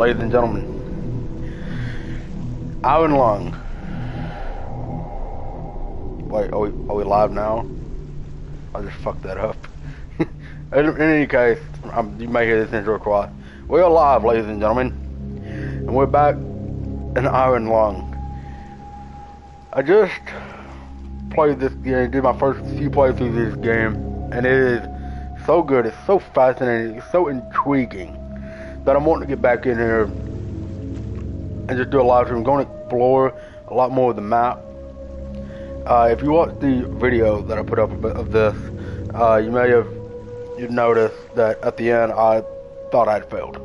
ladies and gentlemen. Hour long. Wait, are we live now? I just fucked that up. In any case, you may hear this intro twice. We are live, ladies and gentlemen, and we're back an hour long. I just played this game, did my first few playthroughs of this game, and it is so good, it's so fascinating, it's so intriguing that I'm wanting to get back in here and just do a live stream. I'm going to explore a lot more of the map. If you watched the video that I put up of this, you may have noticed that at the end I thought I'd failed.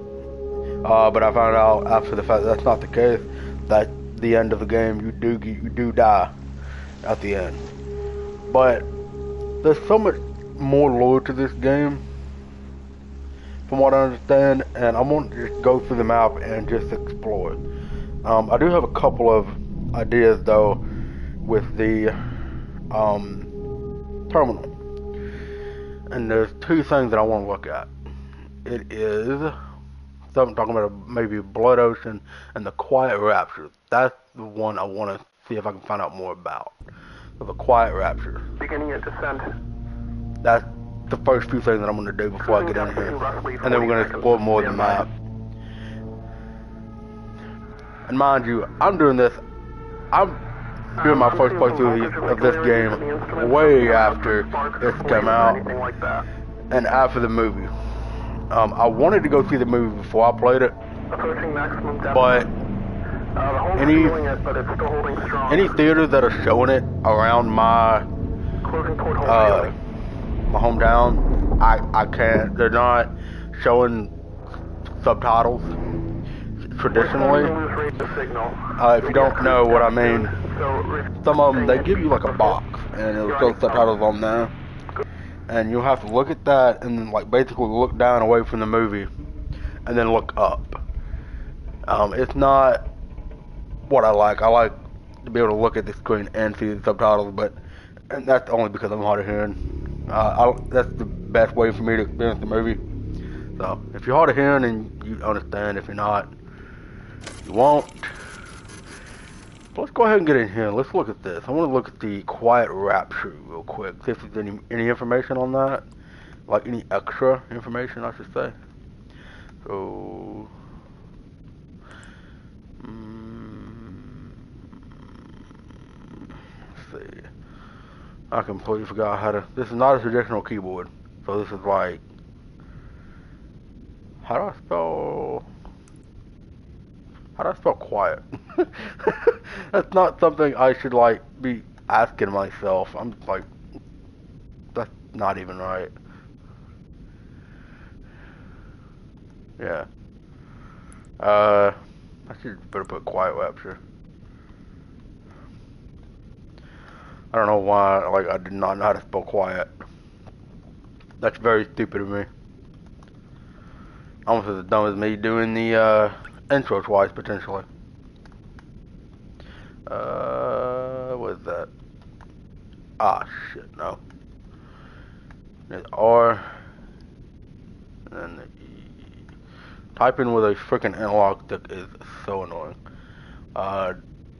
But I found out after the fact that's not the case. That the end of the game, you do die at the end. But there's so much more lore to this game, from what I understand, and I want to just go through the map and just explore. I do have a couple of ideas though with the terminal, and there's two things that I want to look at. It is something talking about maybe Blood Ocean and the Quiet Rapture. That's the one I want to see if I can find out more about. So the Quiet Rapture. Beginning your descent. That's the first few things that I'm going to do before I get in here, and then we're going to explore more of the map. And mind you, I'm doing my first playthrough of this game way after it's come out and after the movie. I wanted to go see the movie before I played it, but any theaters that are showing it around my hometown, I can't. They're not showing subtitles traditionally. If you don't know what I mean, some of them, they give you like a box and it'll show subtitles on there, and you'll have to look at that and then like basically look down away from the movie and then look up. It's not what I like. I like to be able to look at the screen and see the subtitles, and that's only because I'm hard of hearing. That's the best way for me to experience the movie. So if you're hard of hearing, and you understand. If you're not, you won't. But let's go ahead and get in here. Let's look at this. I want to look at the Quiet Rapture real quick. See if there's any information on that, like any extra information, I should say. So, let's see. I completely forgot how to. This is not a traditional keyboard, so this is like. How do I spell quiet? That's not something I should like be asking myself. I'm like, that's not even right. Yeah. I should better put Quiet Rapture. I don't know why, like, I did not know how to spell quiet. That's very stupid of me. Almost as dumb as me doing the intro twice, potentially. What is that? Ah, shit, no. There's R, and then the E. Typing with a freaking analog stick is so annoying.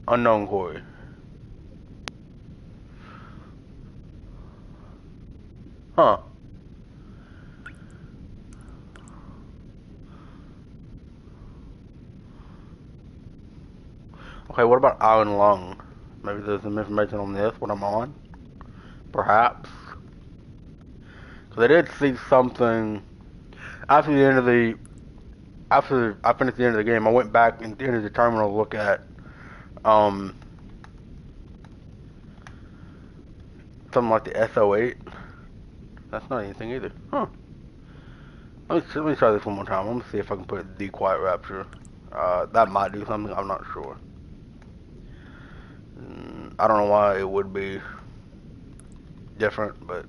Unknown quarry. Huh. Okay, what about Iron Lung? Maybe there's some information on this, what I'm on? Perhaps. Because I did see something after the end of after I finished the end of the game. I went back and entered the terminal to look at something like the SO8. That's not anything either. Huh. Let me try this one more time. Let me see if I can put the Quiet Rapture. That might do something, I'm not sure. I don't know why it would be different, but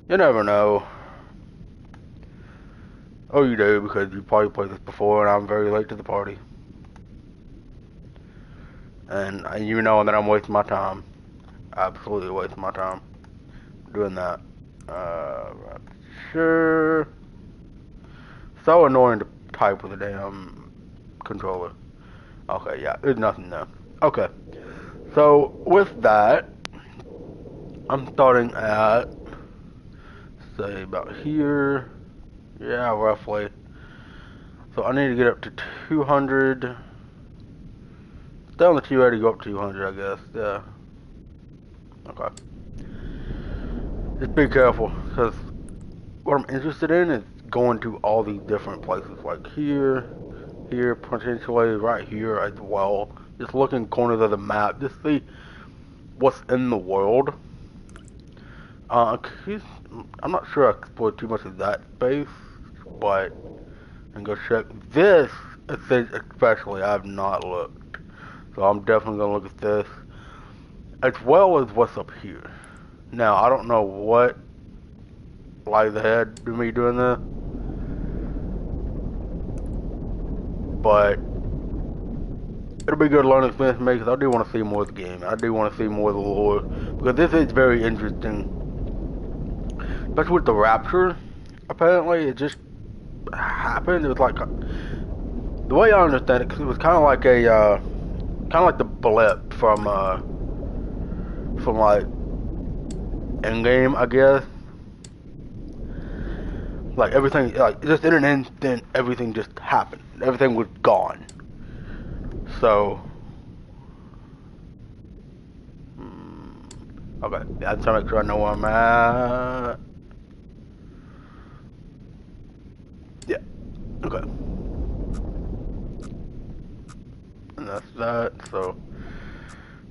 you never know. Oh, you do, because you probably played this before, and I'm very late to the party. And you know that I'm wasting my time. Absolutely wasting my time doing that. Rapture. so annoying to type with a damn controller. Okay, yeah, there's nothing there. Okay, so with that, I'm starting at, say, about here. Yeah, roughly. So I need to get up to 200. Stay on the 280, go up to 200, I guess. Yeah. Okay. Just be careful, because what I'm interested in is going to all these different places, like here, here, potentially right here as well. Just looking corners of the map, just see what's in the world. I'm not sure I explored too much of that space, but and go check this. Especially, I have not looked, so I'm definitely gonna look at this as well as what's up here. Now I don't know what lies ahead to me doing this, but it'll be a good learning experience for me because I do want to see more of the game. I do want to see more of the lore because this is very interesting, especially with the rapture. Apparently, it just happened. It was like the way I understand it, 'cause it was kind of like the blip from like Endgame, I guess. Like everything, like just in an instant, everything just happened. Everything was gone. So, okay, yeah, I'm trying to make sure I know where I'm at. Yeah, okay. And that's that. So,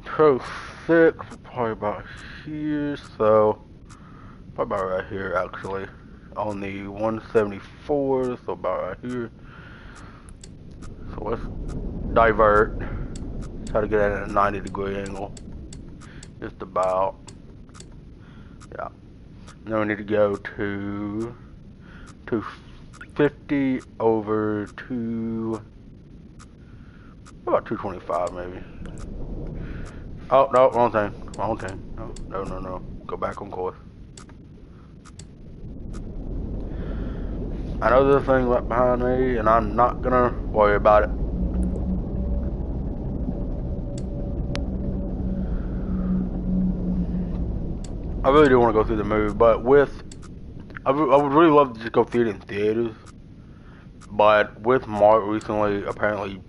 Pro 6, probably about here. So, probably about right here, actually. On the 174, so about right here. So let's divert. Try to get it at a 90-degree angle. Just about. Yeah. Now we need to go to 250 over to about 225 maybe. Oh no, wrong thing. Wrong thing. No. Go back on course. I know there's a thing right behind me, and I'm not gonna worry about it. I really do want to go through the movie, but I would really love to just go see it in theaters. But with Mark recently, apparently,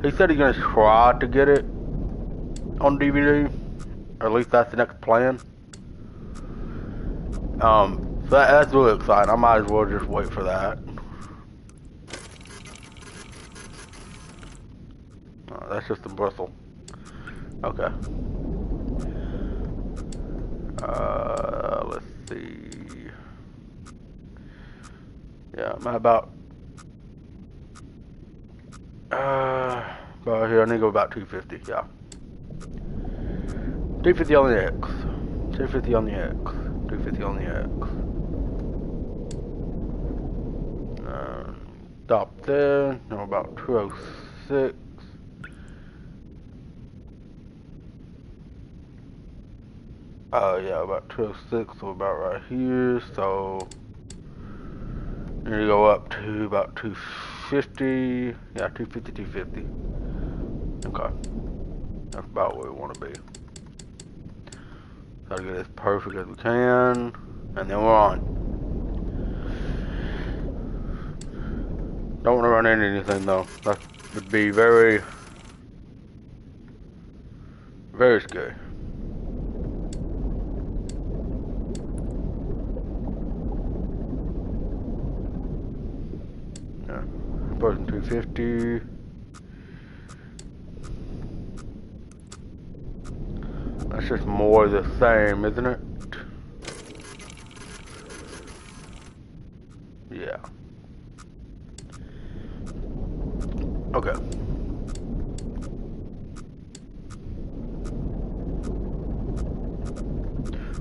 he said he's gonna try to get it on DVD, or at least that's the next plan. So that's really exciting. I might as well just wait for that. Oh, that's just in Bristol. Okay. Let's see. Yeah, I'm about here. I need to go about 250. Yeah. 250 on the X. 250 on the X. 250 on the X. Stop there. No, about 206. Yeah, about 206, so about right here. So, need to go up to about 250. Yeah, 250, 250. Okay. That's about where we want to be. Try to get as perfect as we can, and then we're on. Don't want to run into anything though. That would be very, very scary. Yeah. Person 250. That's just more of the same, isn't it? Yeah. Okay.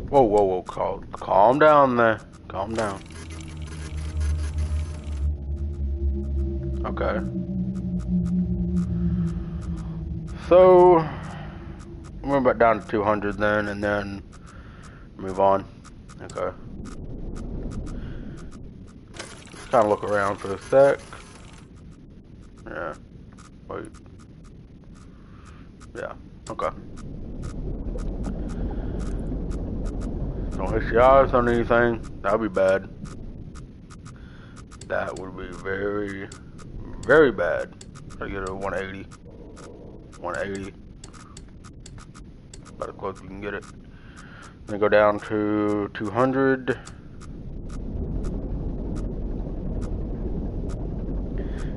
Whoa. Calm down there. Calm down. Okay. So, we're about down to 200 then, and then move on. Okay. kind of look around for a sec. Yeah. Wait. Yeah. Okay. Don't hit your eyes on anything. That would be bad. That would be very, very bad. I get a 180. 180. About as close as you can get it. Then go down to 200.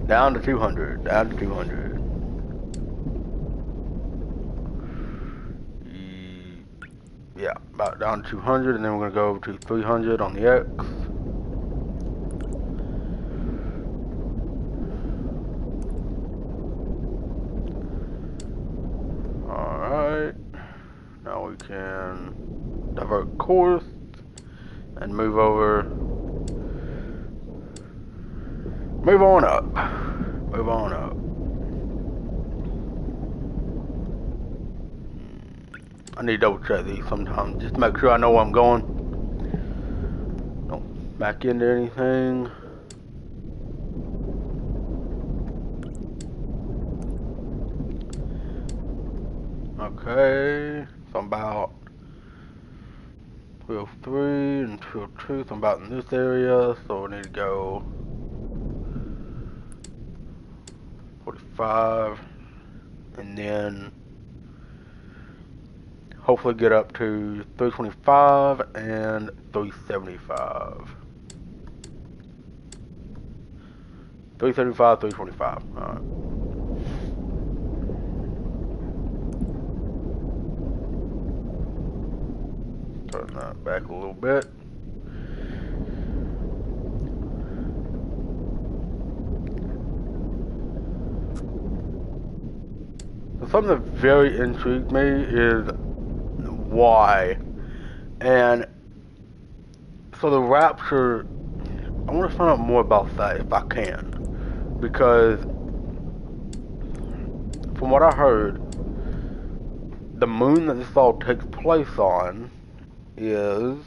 Down to 200. Down to 200. Yeah, about down to 200, and then we're gonna go to 300 on the X. Alright. Now we can divert course and move over. Move on up. Move on up. I need to double check these sometimes just to make sure I know where I'm going. Don't back into anything. Okay, so I'm about 203 and 202, so I'm about in this area, so we need to go 45, and then hopefully get up to 325 and 375. 375, 325. Alright. Turn that back a little bit. Something that very intrigued me is why. And so the rapture, I want to find out more about that if I can. Because from what I heard, the moon that this all takes place on is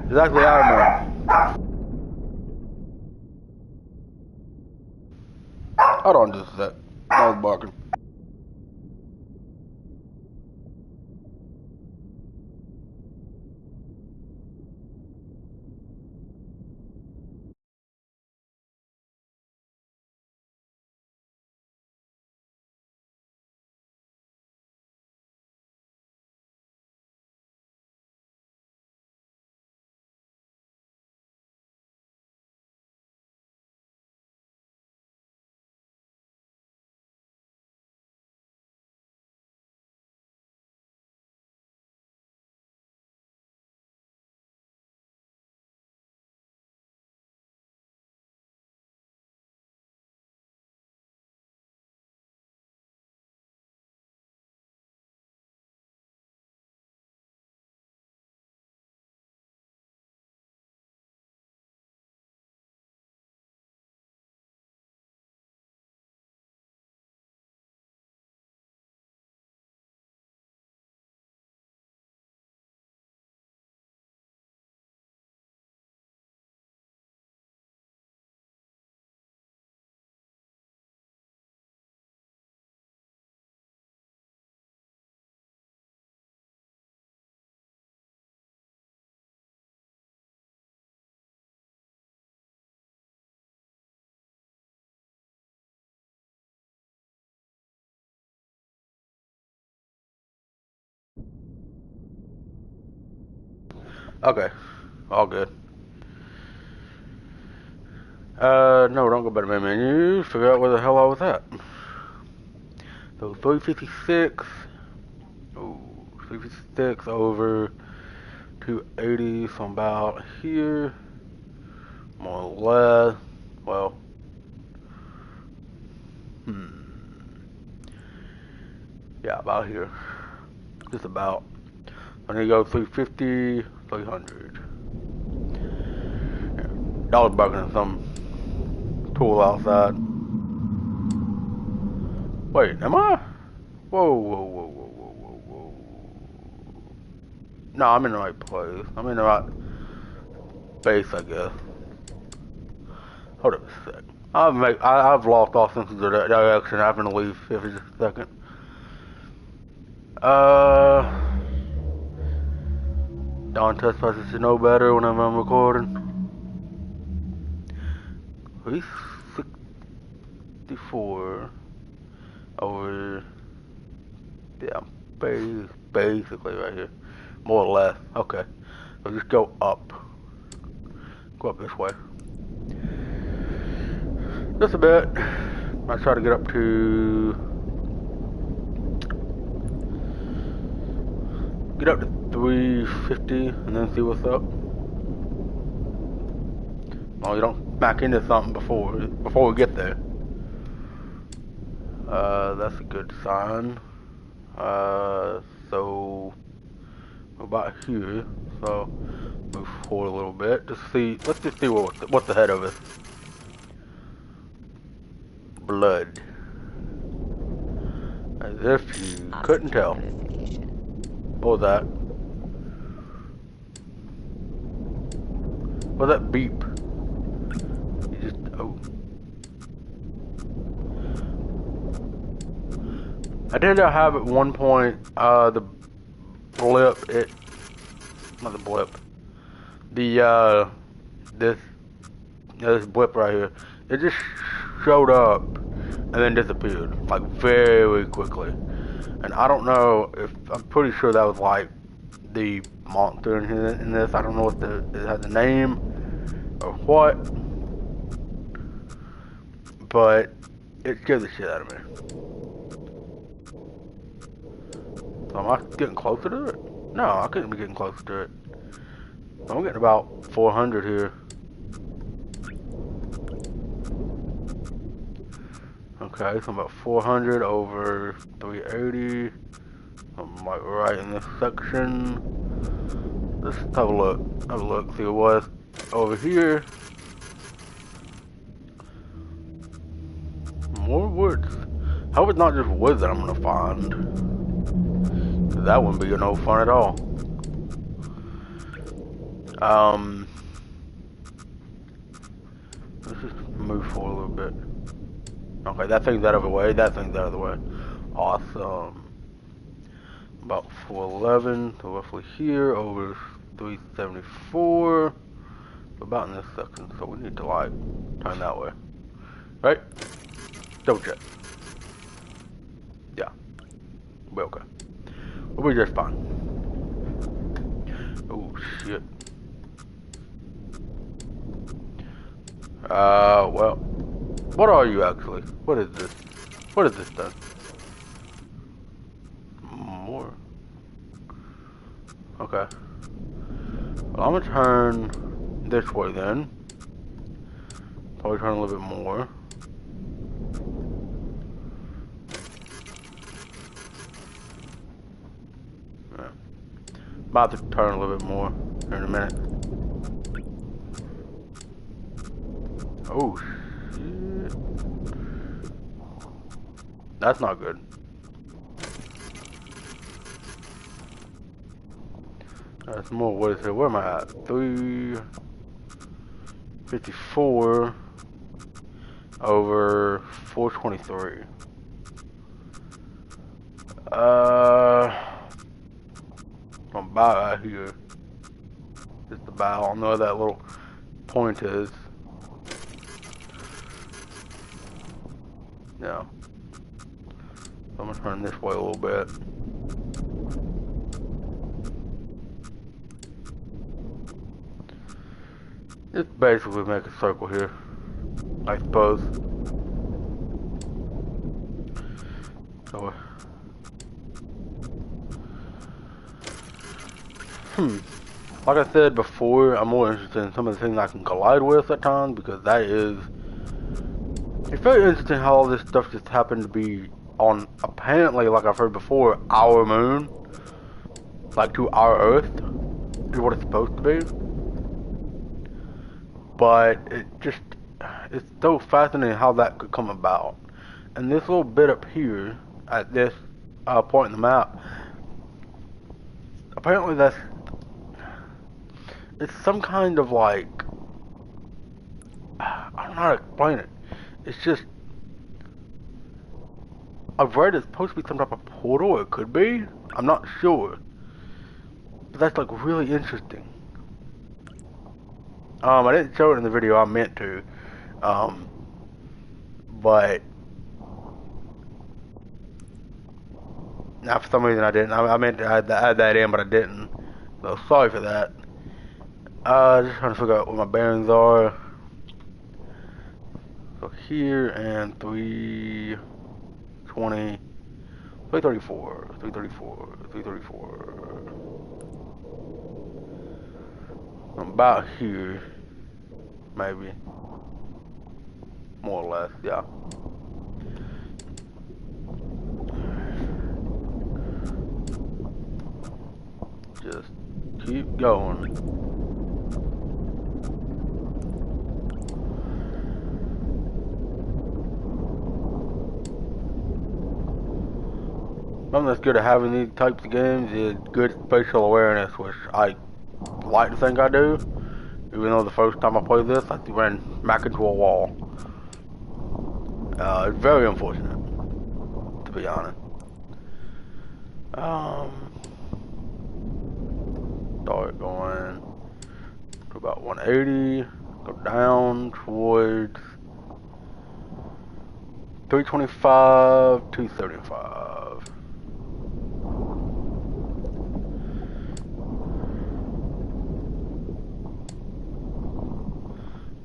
exactly our moon. Hold on just a sec. Dog barking. Okay, all good. No, don't go back to my menu. Figure out where the hell I was at. So 356. Ooh, 356 over 280. So I'm about here. More or less. Well. Yeah, about here. Just about. I need to go 350, 300. Yeah. Dog's barking at some tool outside. Wait, am I? Whoa, whoa, whoa, whoa, whoa, whoa, whoa. No, I'm in the right place. I'm in the right. base, I guess. Hold up a sec. I've lost all sense of direction. I'm gonna leave here for just a second. Don Trespasses should know better whenever I'm recording. He's 64 over, yeah, basically right here. More or less. Okay. So just go up. Go up this way. Just a bit. I try to get up to 350 and then see what's up. Oh, you don't smack into something before we get there. That's a good sign. So about here. So move forward a little bit. Let's just see what's ahead of us. Blood. As if you couldn't tell. What was that? What was that beep? You just, oh. I did have at one point, the blip, not the blip, this blip right here, it just showed up and then disappeared, like very quickly. And I don't know if, I'm pretty sure that was like the monster in this. I don't know if it has a name or what, but it scared the shit out of me. So am I getting closer to it? No, I couldn't be getting closer to it. I'm getting about 400 here. Okay, so I'm about 400 over 380. I'm like right in this section. Let's have a look. See what was over here. More woods. Hope it's not just woods that I'm gonna find. Cause that wouldn't be no fun at all. Let's just move forward a little bit. Okay, that thing's out of the way. Awesome. About 411, so roughly here, over 374. About in this section, so we need to like turn that way. Right? Double check. Yeah. We're okay. We'll be just fine. Oh shit. Well, what are you actually? What is this? What is this then? More. Okay. Well, I'm gonna turn this way then. Probably turn a little bit more. Yeah. About to turn a little bit more here in a minute. Oh shit. That's not good. That's more. What is it? Where am I at? 354 over 423. I'm about out here. Just about. I don't know where that little point is. Yeah. So I'm gonna turn this way a little bit. Just basically make a circle here, I suppose. So, like I said before, I'm more interested in some of the things I can collide with at times, because that is, it's very interesting how all this stuff just happened to be on, apparently, like I've heard before, our moon, like to our Earth, is what it's supposed to be. But it's so fascinating how that could come about. And this little bit up here, at this point in the map, apparently it's some kind of like, I don't know how to explain it. It's just, I've read it's supposed to be some type of portal. It could be. I'm not sure. But that's like really interesting. I didn't show it in the video. I meant to. But now for some reason I didn't. I meant to add that in, but I didn't. So sorry for that. Just trying to figure out what my bearings are. So here and 320, 334, 334, 334. About here, maybe. More or less, yeah. Just keep going. Something that's good at having these types of games is good spatial awareness, which I like to think I do. Even though the first time I played this, I ran back into a wall. It's very unfortunate, to be honest. Start going to about 180, go down towards 325, 275.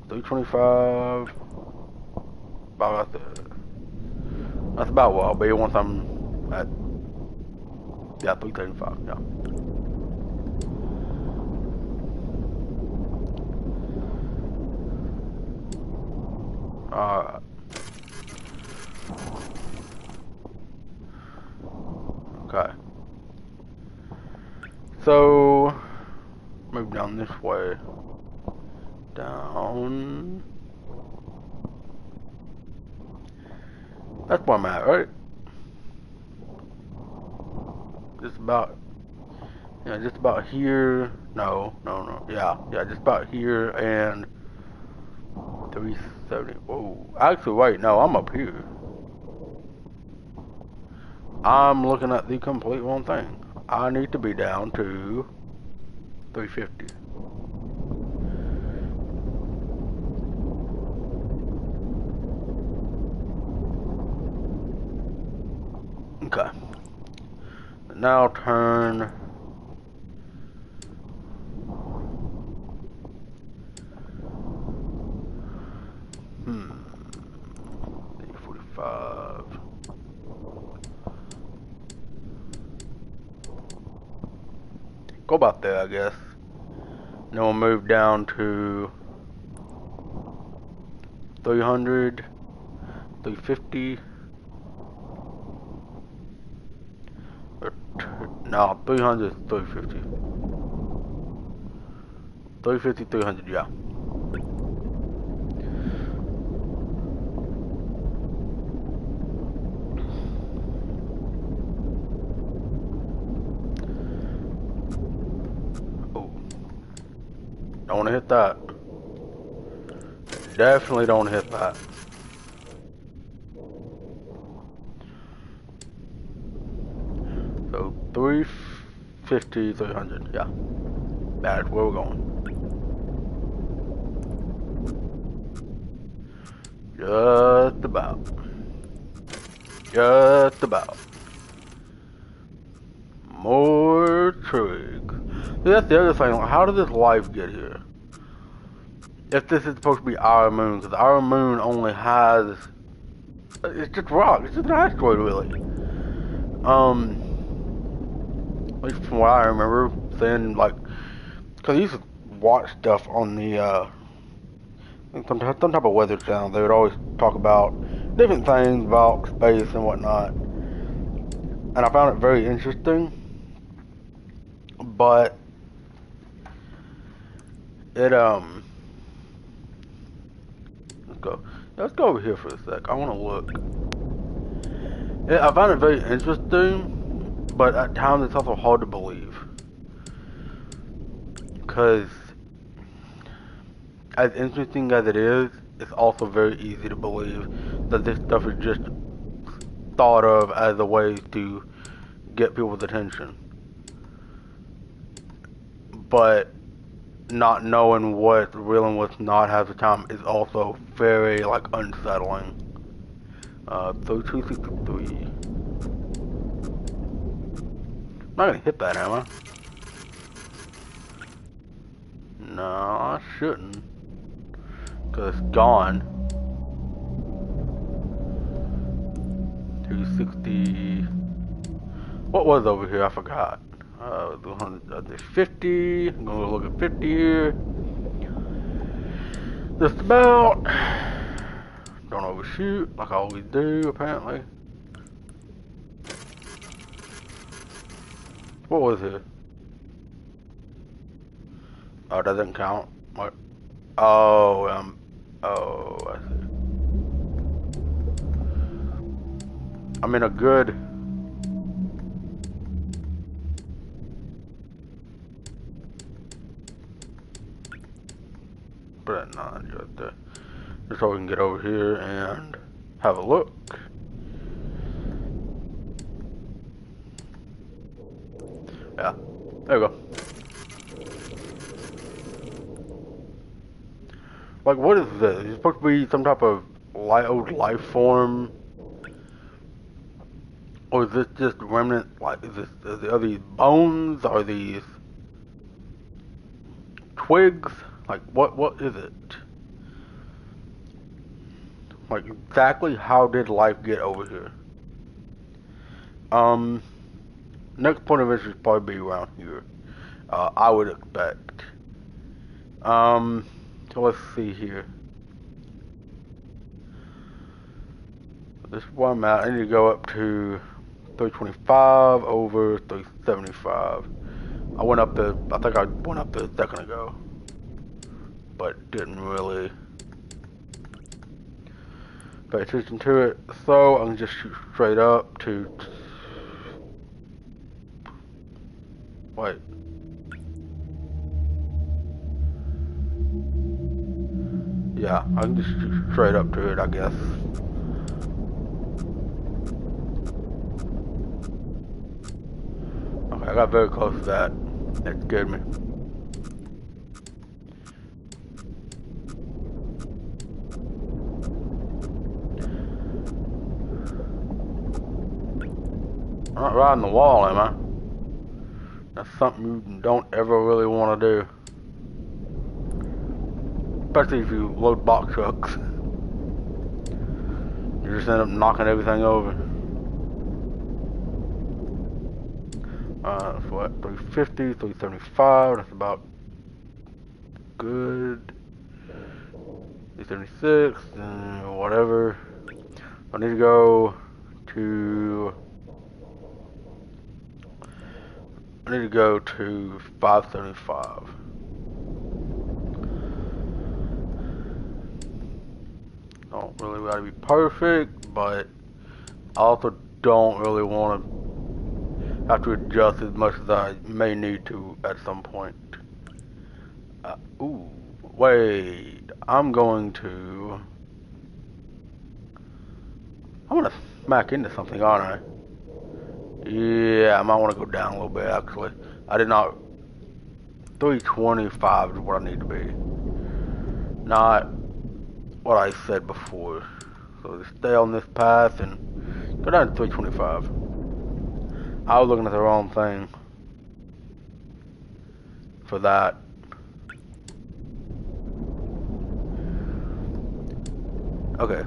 $325, about that's about what I'll be once I'm at, yeah, 335, yeah. Alright. Okay. So, move down this way. Down. That's where I'm at, right? Just about, yeah, just about here. No. Yeah, just about here and 370. Whoa. Actually, wait, no, I'm up here. I'm looking at the complete wrong thing. I need to be down to 350. Okay. Now turn. Hmm. 45. Go about there, I guess. Then we'll move down to 300, 350. No, 300, 350. 350, 300, yeah. Oh. Don't want to hit that. Definitely don't hit that. So 350, 300, yeah. That's where we're going. Just about. Just about. More trig. See, that's the other thing. Like, how did this life get here? If this is supposed to be our moon, because our moon only has, it's just rock. It's just an asteroid, really. At least from what I remember, saying like, because I used to watch stuff on the some type of weather channel. They would always talk about different things about space and whatnot, and I found it very interesting. But it let's go over here for a sec. I want to look. I found it very interesting, but at times it's also hard to believe, because as interesting as it is, it's also very easy to believe that this stuff is just thought of as a way to get people's attention. But not knowing what's real and what's not half the time is also very, like, unsettling. 3263. I'm not gonna hit that, am I? No, I shouldn't. Because it's gone. 260. What was over here? I forgot. There's 50. I'm gonna look at 50 here. Just about. Don't overshoot like I always do, apparently. What was it? Oh, that doesn't count. What? Oh, I see. I'm in a good. Put that 9 right there. Just so we can get over here and have a look. Yeah, there we go. Like, what is this? Is it supposed to be some type of old life form? Or is this just remnant? Like, are these bones? Are these twigs? Like, what is it? Like, exactly how did life get over here? Next point of interest would probably be around here. I would expect. So let's see here. This is where I'm at. I need to go up to 325 over 375. I think I went up there a second ago, but didn't really pay attention to it. So I can just shoot straight up to. Wait. Yeah, I can just shoot straight up to it, I guess. Okay, I got very close to that. That scared me. I'm not riding the wall, am I? That's something you don't ever really want to do. Especially if you load box trucks. You just end up knocking everything over. That's what, 350, 375, that's about good. 376, whatever. I need to go to 575. Don't really gotta be perfect, but I also don't really want to have to adjust as much as I may need to at some point. Ooh, wait, I'm gonna smack into something, aren't I? Yeah, I might want to go down a little bit, actually. I did not. 325 is what I need to be. Not what I said before. So just stay on this path and go down to 325. I was looking at the wrong thing for that. Okay.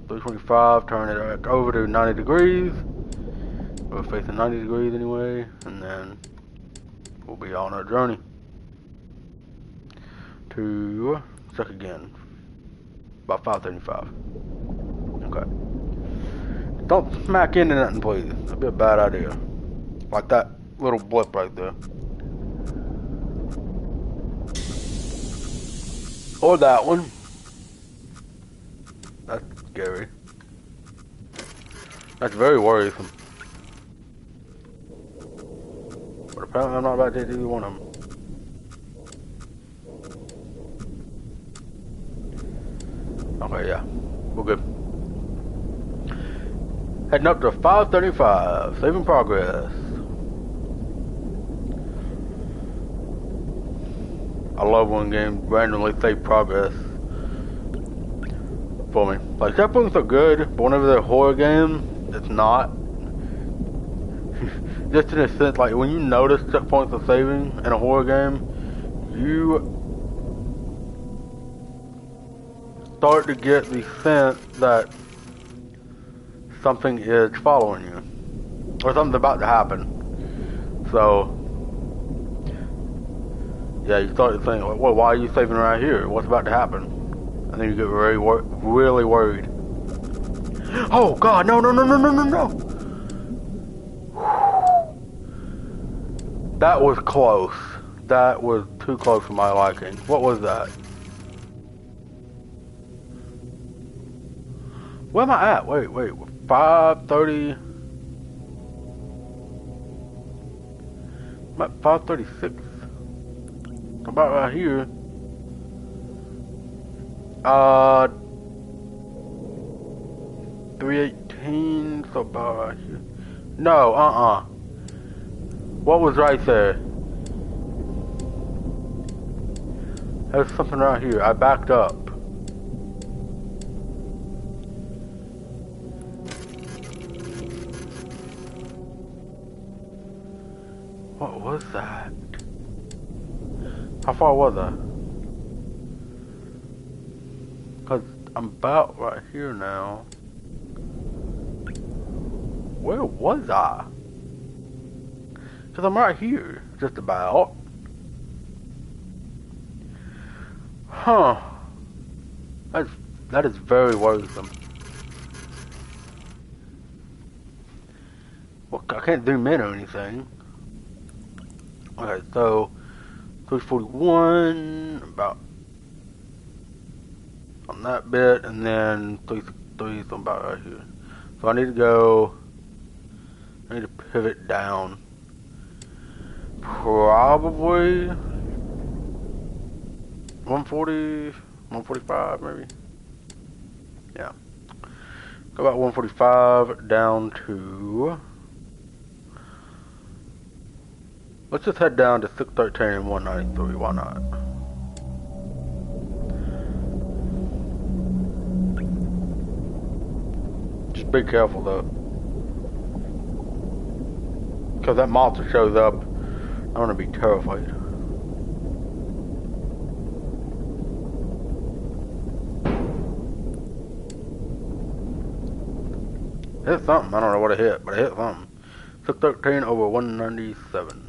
325, turn it back over to 90 degrees. We're facing 90 degrees anyway, and then we'll be on our journey to check again. About 575. Okay. Don't smack into nothing, please. That'd be a bad idea. Like that little blip right there. Or that one. That's scary. That's very worrisome. But apparently I'm not about to do one of them. Okay, yeah. We're good. Heading up to 535. Saving progress. I love when games randomly save progress for me. Like, checkpoints are good, but whenever they're a horror game, it's not. Just in a sense, like, when you notice checkpoints are saving in a horror game, you start to get the sense that something is following you. Or something's about to happen. So, yeah, you start to think, like, well, why are you saving right here? What's about to happen? And then you get really worried. Oh, God, no. That was close. That was too close for my liking. What was that? Where am I at? Wait. 530. I'm at 536. About right here. 318. So about right here. No, What was right there? There's something right here. I backed up. What was that? How far was I? Cause I'm about right here now. Where was I? Cause I'm right here, just about. Huh. That is very worrisome. Well, I can't zoom in or anything. Okay, so 341 about on that bit, and then 363 so about right here. So I need to pivot down. Probably 140, 145 maybe. Yeah. Go about 145 down to. Let's just head down to 613 and 193. Why not? Just be careful though, because that monster shows up. I'm gonna be terrified. Hit something. I don't know what I hit, but I hit something. 613 over 197.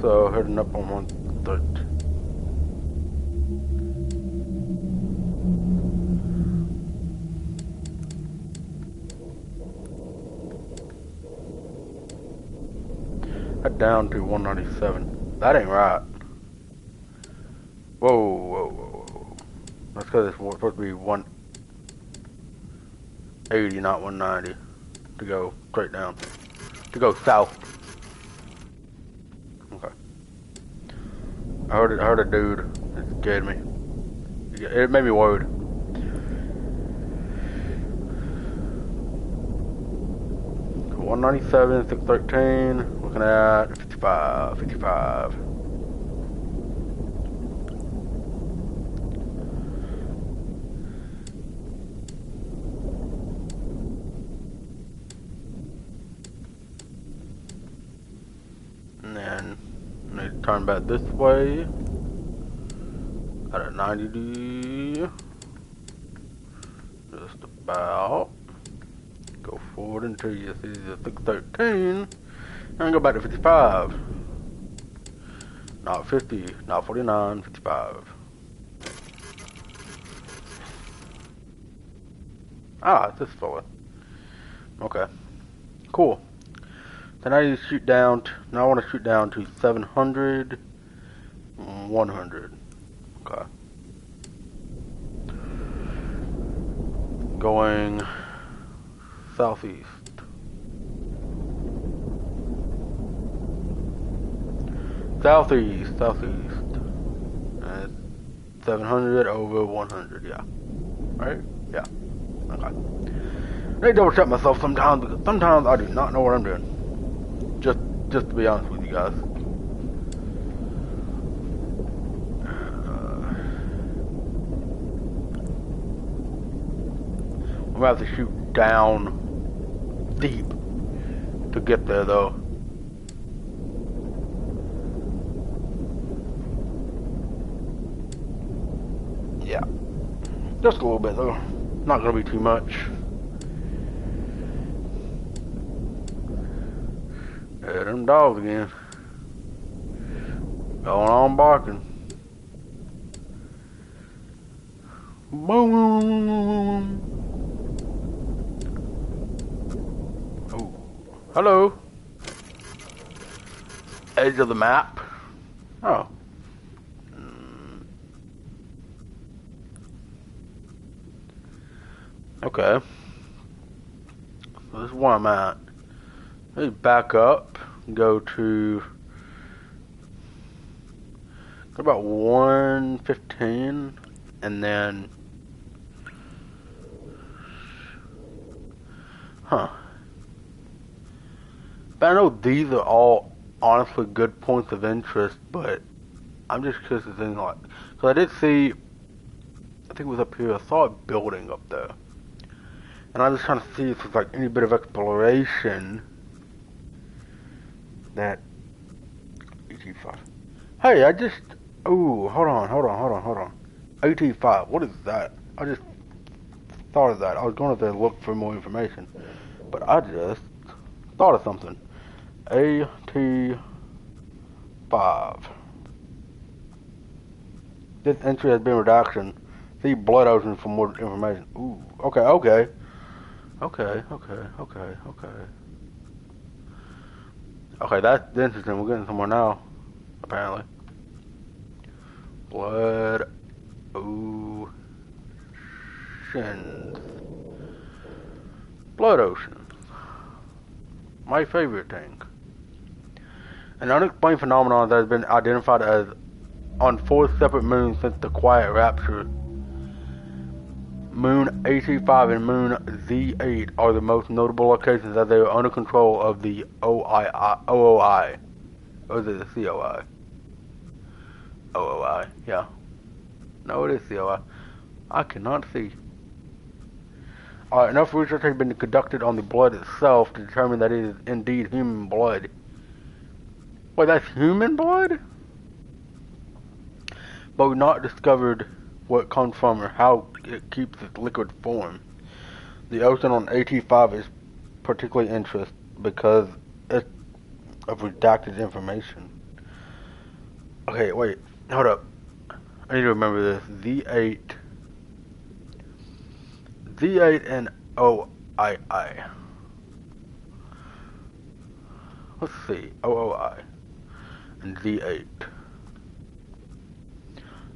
So heading up on 130. Head down to 197. That ain't right. Whoa. That's because it's supposed to be 180, not 190. To go straight down. To go south. Okay. I heard a dude. It scared me. It made me worried. $197, 613. Looking at 55. And then I need to turn back this way at a 90. Just about. Go forward until you see the 613 and go back to 55. Not 50, not 49, 55. Ah, it's this fella. Okay. Cool. Then I need to shoot down, now I want to shoot down to 700, 100. Okay. Going southeast. Southeast. 700 over 100, yeah. Right? Yeah. Okay. I double check myself sometimes because sometimes I do not know what I'm doing. Just to be honest with you guys. I'm gonna have to shoot down deep to get there though. Yeah. Just a little bit though. Not gonna be too much. Yeah, them dogs again. Going on barking. Boom. Oh. Hello. Edge of the map. Oh. Okay. So this is where I'm at. Let me back up. Go to about 115 and then but I know these are all honestly good points of interest, but I'm just curious to think like, because I did see, I think it was up here, I saw a building up there and I was trying to see if there's like any bit of exploration that AT5. Hey, I just, ooh, hold on. AT5, what is that? I just thought of that. I was going to look for more information, but I just thought of something. AT5. This entry has been redaction. See Blood Ocean for more information. Ooh, okay. Okay, that's interesting. We're getting somewhere now, apparently. Blood Ocean. Blood Ocean. My favorite thing. An unexplained phenomenon that has been identified as on 4 separate moons since the Quiet Rapture. Moon AT5 and Moon Z8 are the most notable locations as they are under control of the OOI. Or is it the COI? OOI, yeah. No, it is COI. I cannot see. Alright, enough research has been conducted on the blood itself to determine that it is indeed human blood. Wait, that's human blood? But we've not discovered where it comes from or how it keeps its liquid form. The ocean on AT5 is particularly interesting because it's of redacted information. Okay, wait, hold up. I need to remember this. Z8 and OII. Let's see, OOI and Z8.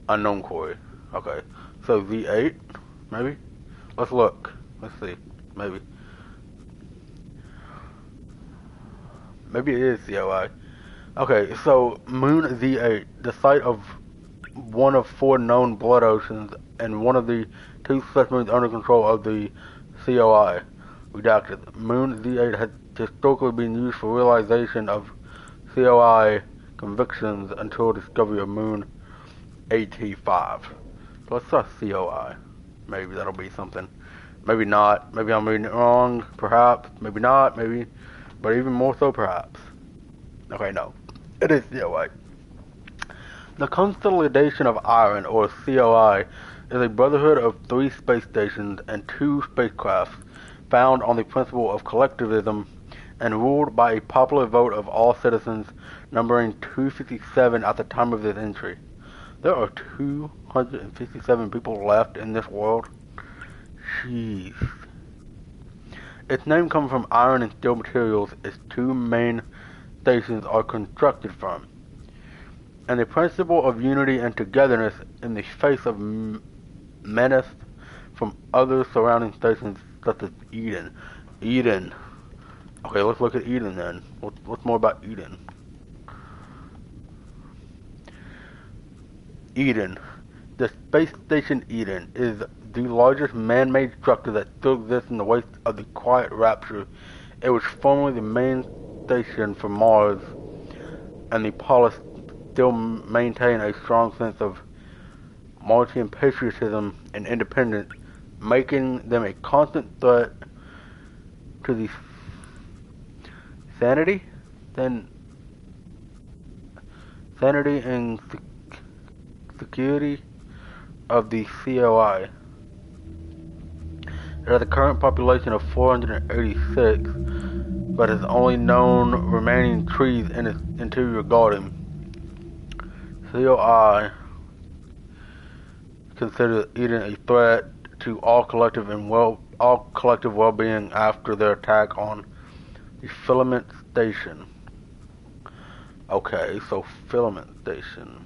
Unknown quarry. Okay, so Z8, maybe? Let's look. Let's see, maybe. Maybe it is COI. Okay, so Moon Z8, the site of one of 4 known blood oceans and one of the 2 such moons under control of the COI. Redacted. Moon Z8 has historically been used for realization of COI convictions until discovery of Moon AT5. So let's try COI. Maybe that'll be something. Maybe not. Maybe I'm reading it wrong. Perhaps. Maybe not. Maybe. But even more so, perhaps. Okay, no. It is COI. The Consolidation of Iron, or COI, is a brotherhood of 3 space stations and 2 spacecrafts found on the principle of collectivism and ruled by a popular vote of all citizens, numbering 257 at the time of this entry. There are 257 people left in this world? Jeez. Its name comes from iron and steel materials its 2 main stations are constructed from, and the principle of unity and togetherness in the face of menace from other surrounding stations such as Eden. Eden. Okay, let's look at Eden then. What's more about Eden? Eden. The space station Eden is the largest man-made structure that still exists in the wake of the quiet rapture. It was formerly the main station for Mars, and the pilots still maintain a strong sense of Martian patriotism and independence, making them a constant threat to the sanity, then sanity and security of the COI. It has a current population of 486, but has only known remaining trees in its interior garden. COI considers Eden a threat to all collective well-being after their attack on the filament station. Okay, so filament station.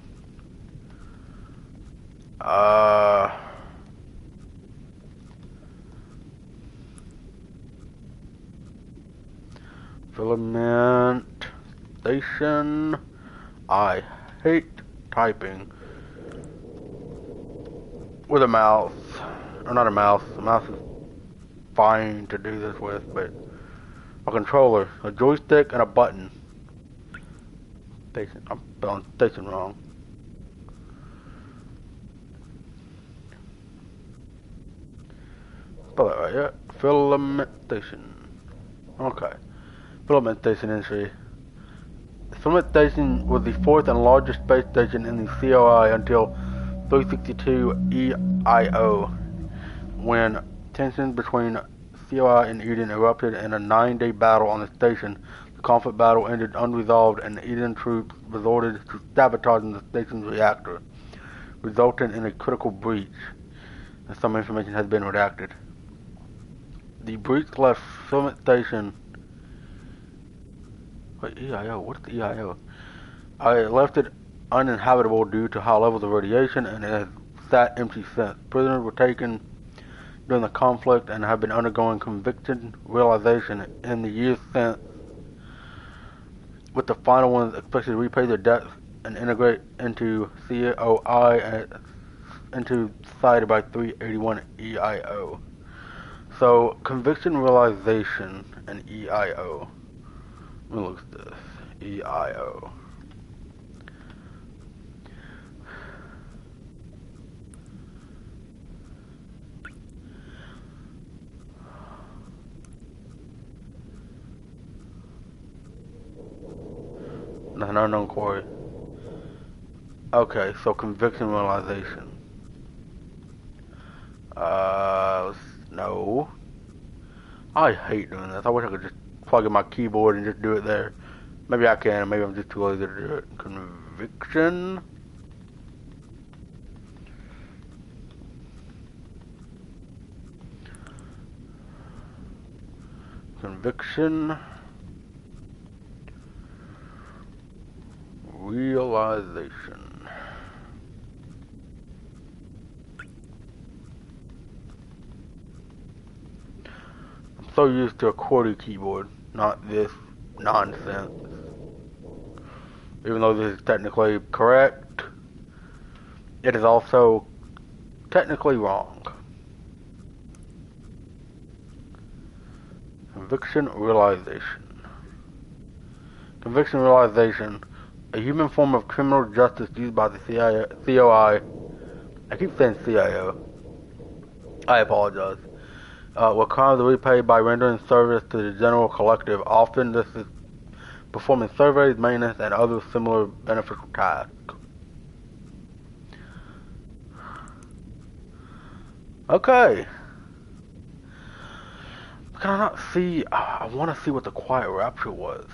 Filament station. I hate typing with a mouse. Or not a mouse. A mouse is fine to do this with, but a controller, a joystick, and a button. Station. I'm spelling station wrong. Spell that right, yeah. Filament station. Okay. Filament station entry. The filament station was the fourth and largest space station in the COI until 362 EIO, when tensions between COI and Eden erupted in a 9-day battle on the station. The conflict battle ended unresolved, and the Eden troops resorted to sabotaging the station's reactor, resulting in a critical breach, and some information has been redacted. The breach left filament station. Wait, EIO? What's the EIO? I left it uninhabitable due to high levels of radiation, and it has sat empty since. Prisoners were taken during the conflict and have been undergoing conviction realization in the years since, with the final ones expected to repay their debts and integrate into COI and into society by 381 EIO. So, conviction realization and EIO. Let me look at this. EIO. An unknown quarry. Okay, so conviction realization. No. I hate doing this. I wish I could just plug in my keyboard and just do it there. Maybe I can, maybe I'm just too lazy to do it. Conviction. Conviction. Realization. I'm so used to a QWERTY keyboard, not this nonsense. Even though this is technically correct, it is also technically wrong. Conviction realization. Conviction realization. A human form of criminal justice used by the COI. I keep saying CIO. I apologize. Where crimes are repaid by rendering service to the general collective. Often this is performing surveys, maintenance, and other similar beneficial tasks. Okay. Can I not see? I want to see what the quiet rapture was.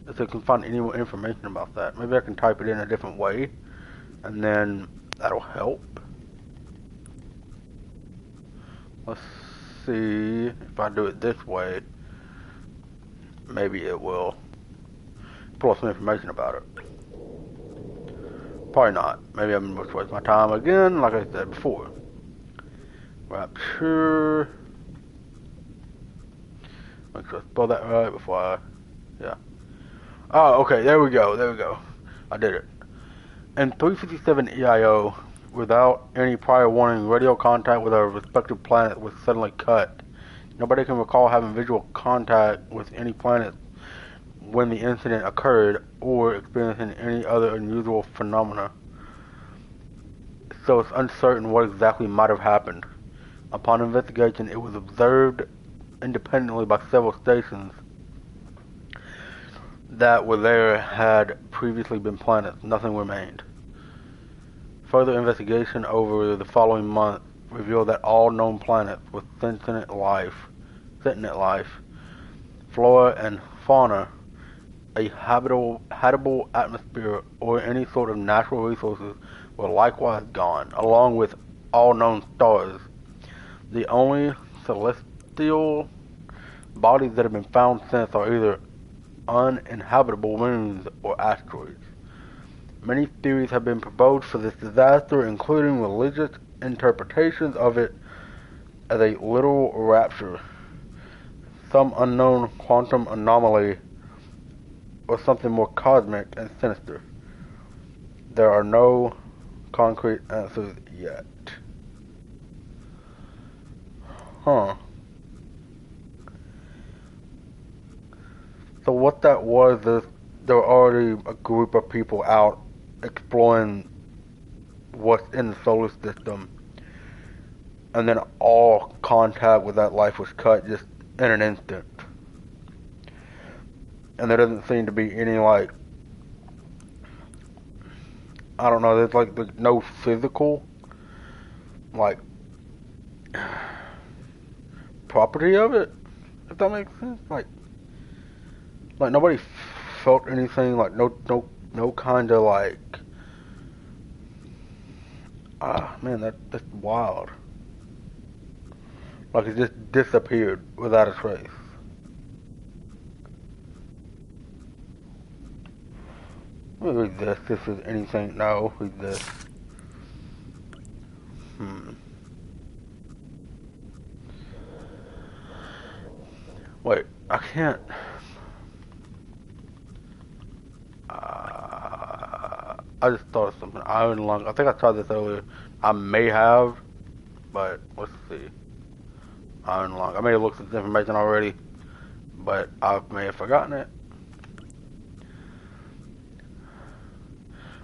If I can find any more information about that. Maybe I can type it in a different way, and then that'll help. Let's see if I do it this way. Maybe it will pull up some information about it. Probably not. Maybe I'm going to waste my time again, like I said before. Rapture. Make sure I spell that right before I... Yeah. Oh, okay. There we go. There we go. I did it. In 357 EIO, without any prior warning, radio contact with our respective planet was suddenly cut. Nobody can recall having visual contact with any planet when the incident occurred or experiencing any other unusual phenomena. So it's uncertain what exactly might have happened. Upon investigation, it was observed independently by several stations that were there had previously been planets. Nothing remained. Further investigation over the following month revealed that all known planets with sentient life, flora and fauna, a habitable atmosphere, or any sort of natural resources were likewise gone, along with all known stars. The only celestial bodies that have been found since are either uninhabitable moons or asteroids. Many theories have been proposed for this disaster, including religious interpretations of it as a literal rapture, some unknown quantum anomaly, or something more cosmic and sinister. There are no concrete answers yet. Huh. So what that was is there were already a group of people out exploring what's in the solar system, and then all contact with that life was cut just in an instant. And there doesn't seem to be any, like, I don't know, there's no physical, like, property of it, if that makes sense. Like nobody felt anything, like no kind of, like, man, that's wild. Like it just disappeared without a trace. Let me read this. This is anything. No, read this. Wait, I can't. I just thought of something. Iron lung. I think I tried this earlier. I may have, but let's see. Iron lung. I may have looked at this information already, but I may have forgotten it.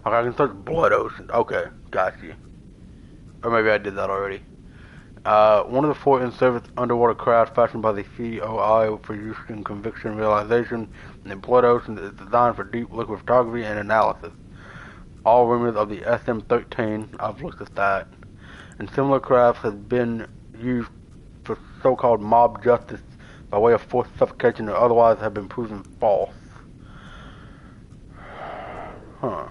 Okay, I can search blood ocean. Okay, got you. Or maybe I did that already. One of the 4 in-service underwater craft fashioned by the COI for use in conviction realization in the blood ocean is designed for deep liquid photography and analysis. All rumors of the SM-13, I've looked at that, and similar crafts have been used for so-called mob justice by way of forced suffocation or otherwise have been proven false. Huh.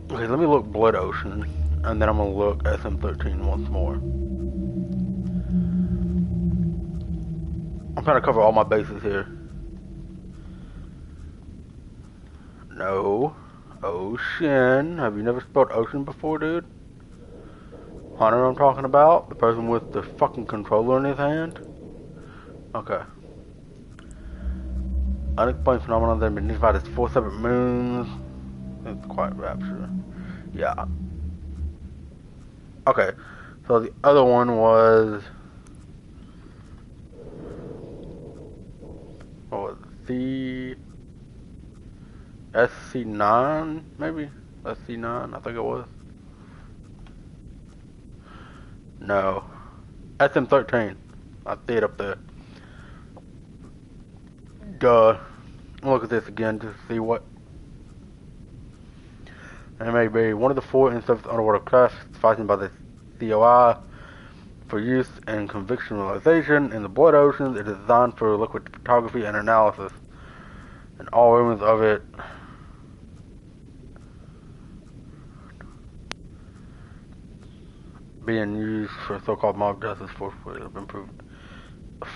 Okay, let me look blood ocean, and then I'm gonna look SM-13 once more. I'm trying to cover all my bases here. No. Ocean. Have you never spelled ocean before, dude? Hunter I'm talking about? The person with the fucking controller in his hand? Okay. Unexplained phenomena that have been identified as 4 separate moons. It's quite rapture. Yeah. Okay. So the other one was... what was it? SC9, maybe? SC9, I think it was. No. SM-13. I see it up there. Duh. Look at this again to see what... It may be one of the 4 in-service underwater crafts fashioned by the COI for use in conviction realization in the blood oceans. It is designed for liquid photography and analysis. And all rumors of it being used for so-called mob justice forcefully have been proven.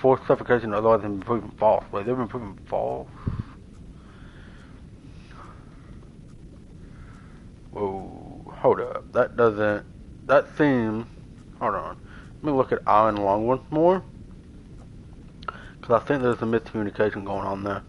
Forced suffocation otherwise have been proven false. Wait, they've been proven false? Whoa, hold up. That doesn't... that seems... hold on. Let me look at Iron Lung once more. Because I think there's a miscommunication going on there.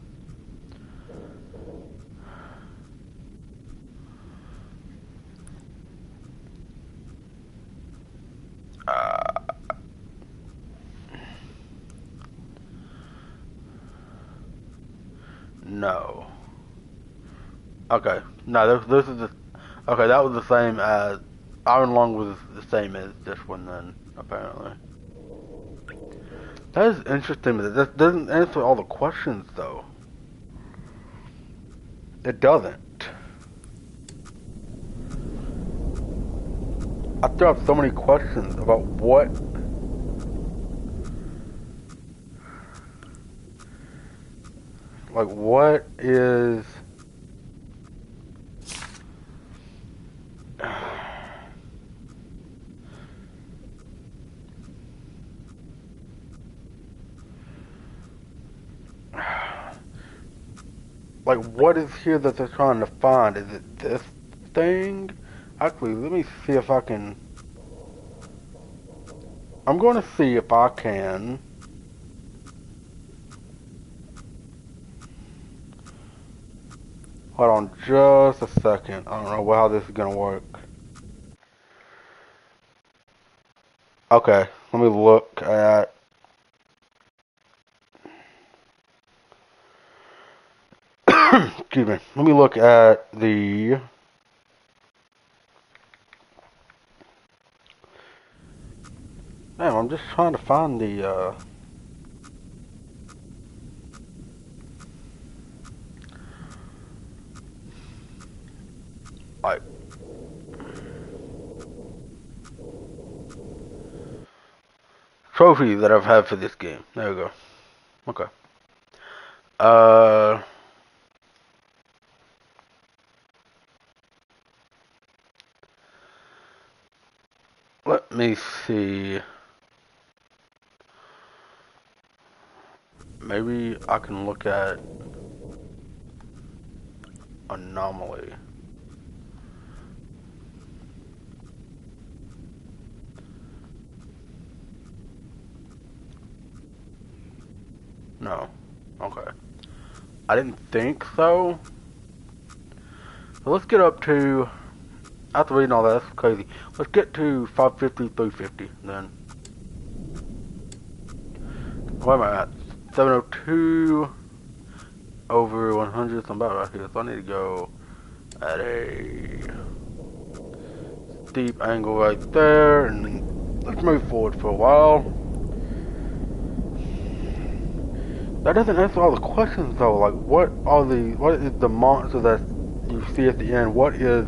No. Okay. No, this is the. Okay, that was the same as. Iron Lung was the same as this one then, apparently. That is interesting, but that doesn't answer all the questions, though. It doesn't. I still have so many questions about what. Like, what is. Like, what is here that they're trying to find? Is it this thing? Actually, let me see if I can. I'm going to see if I can. Hold on just a second. I don't know how this is going to work. Okay, let me look at. Excuse me. Let me look at the. Damn, I'm just trying to find the. Like. Trophy that I've had for this game. There we go. Okay. Uh. Let me see. Maybe I can look at anomaly. No. Okay. I didn't think so. So let's get up to. After reading all that, that's crazy. Let's get to 550, 350 then. Where am I at? 702 over 100. So I'm about right here. So I need to go at a steep angle right there. And let's move forward for a while. That doesn't answer all the questions though. Like, what is the monster that you see at the end? What is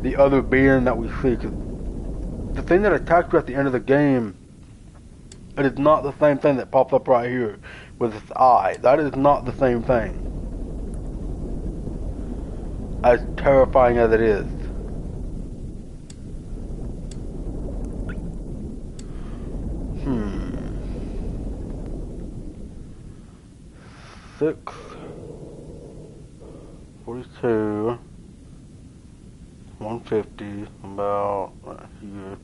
the other being that we see? Cause the thing that attacks you at the end of the game, it is not the same thing that pops up right here with its eye. That is not the same thing. As terrifying as it is. Hmm. 6, 42, 150, about right here.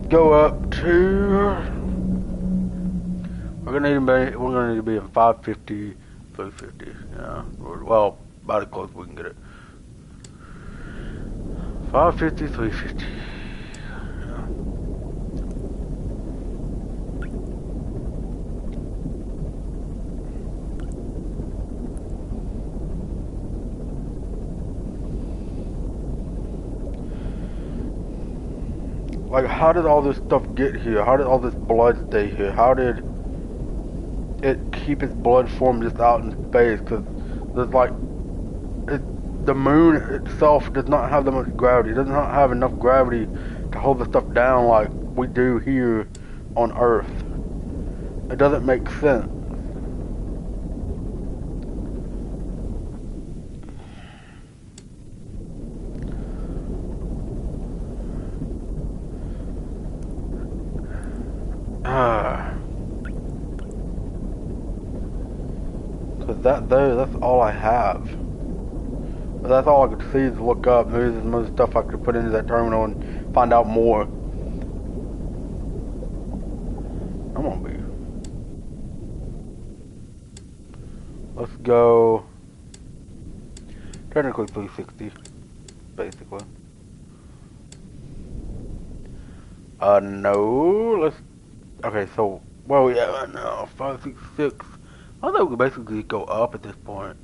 Go up to. We're gonna need to be in 550, 350. Yeah. Well, about as close as we can get it. 550, 350. Like, how did all this stuff get here? How did all this blood stay here? How did it keep its blood form just out in space? Because there's like, the moon itself does not have that much gravity. It does not have enough gravity to hold the stuff down like we do here on Earth. It doesn't make sense. Cause that's all I have. But that's all I could see is look up. Maybe there's more stuff I could put into that terminal and find out more. I'm gonna be. Let's go. Technically 360, basically. No. Let's. Okay, so Well, yeah, right now, 566. I thought we could basically go up at this point.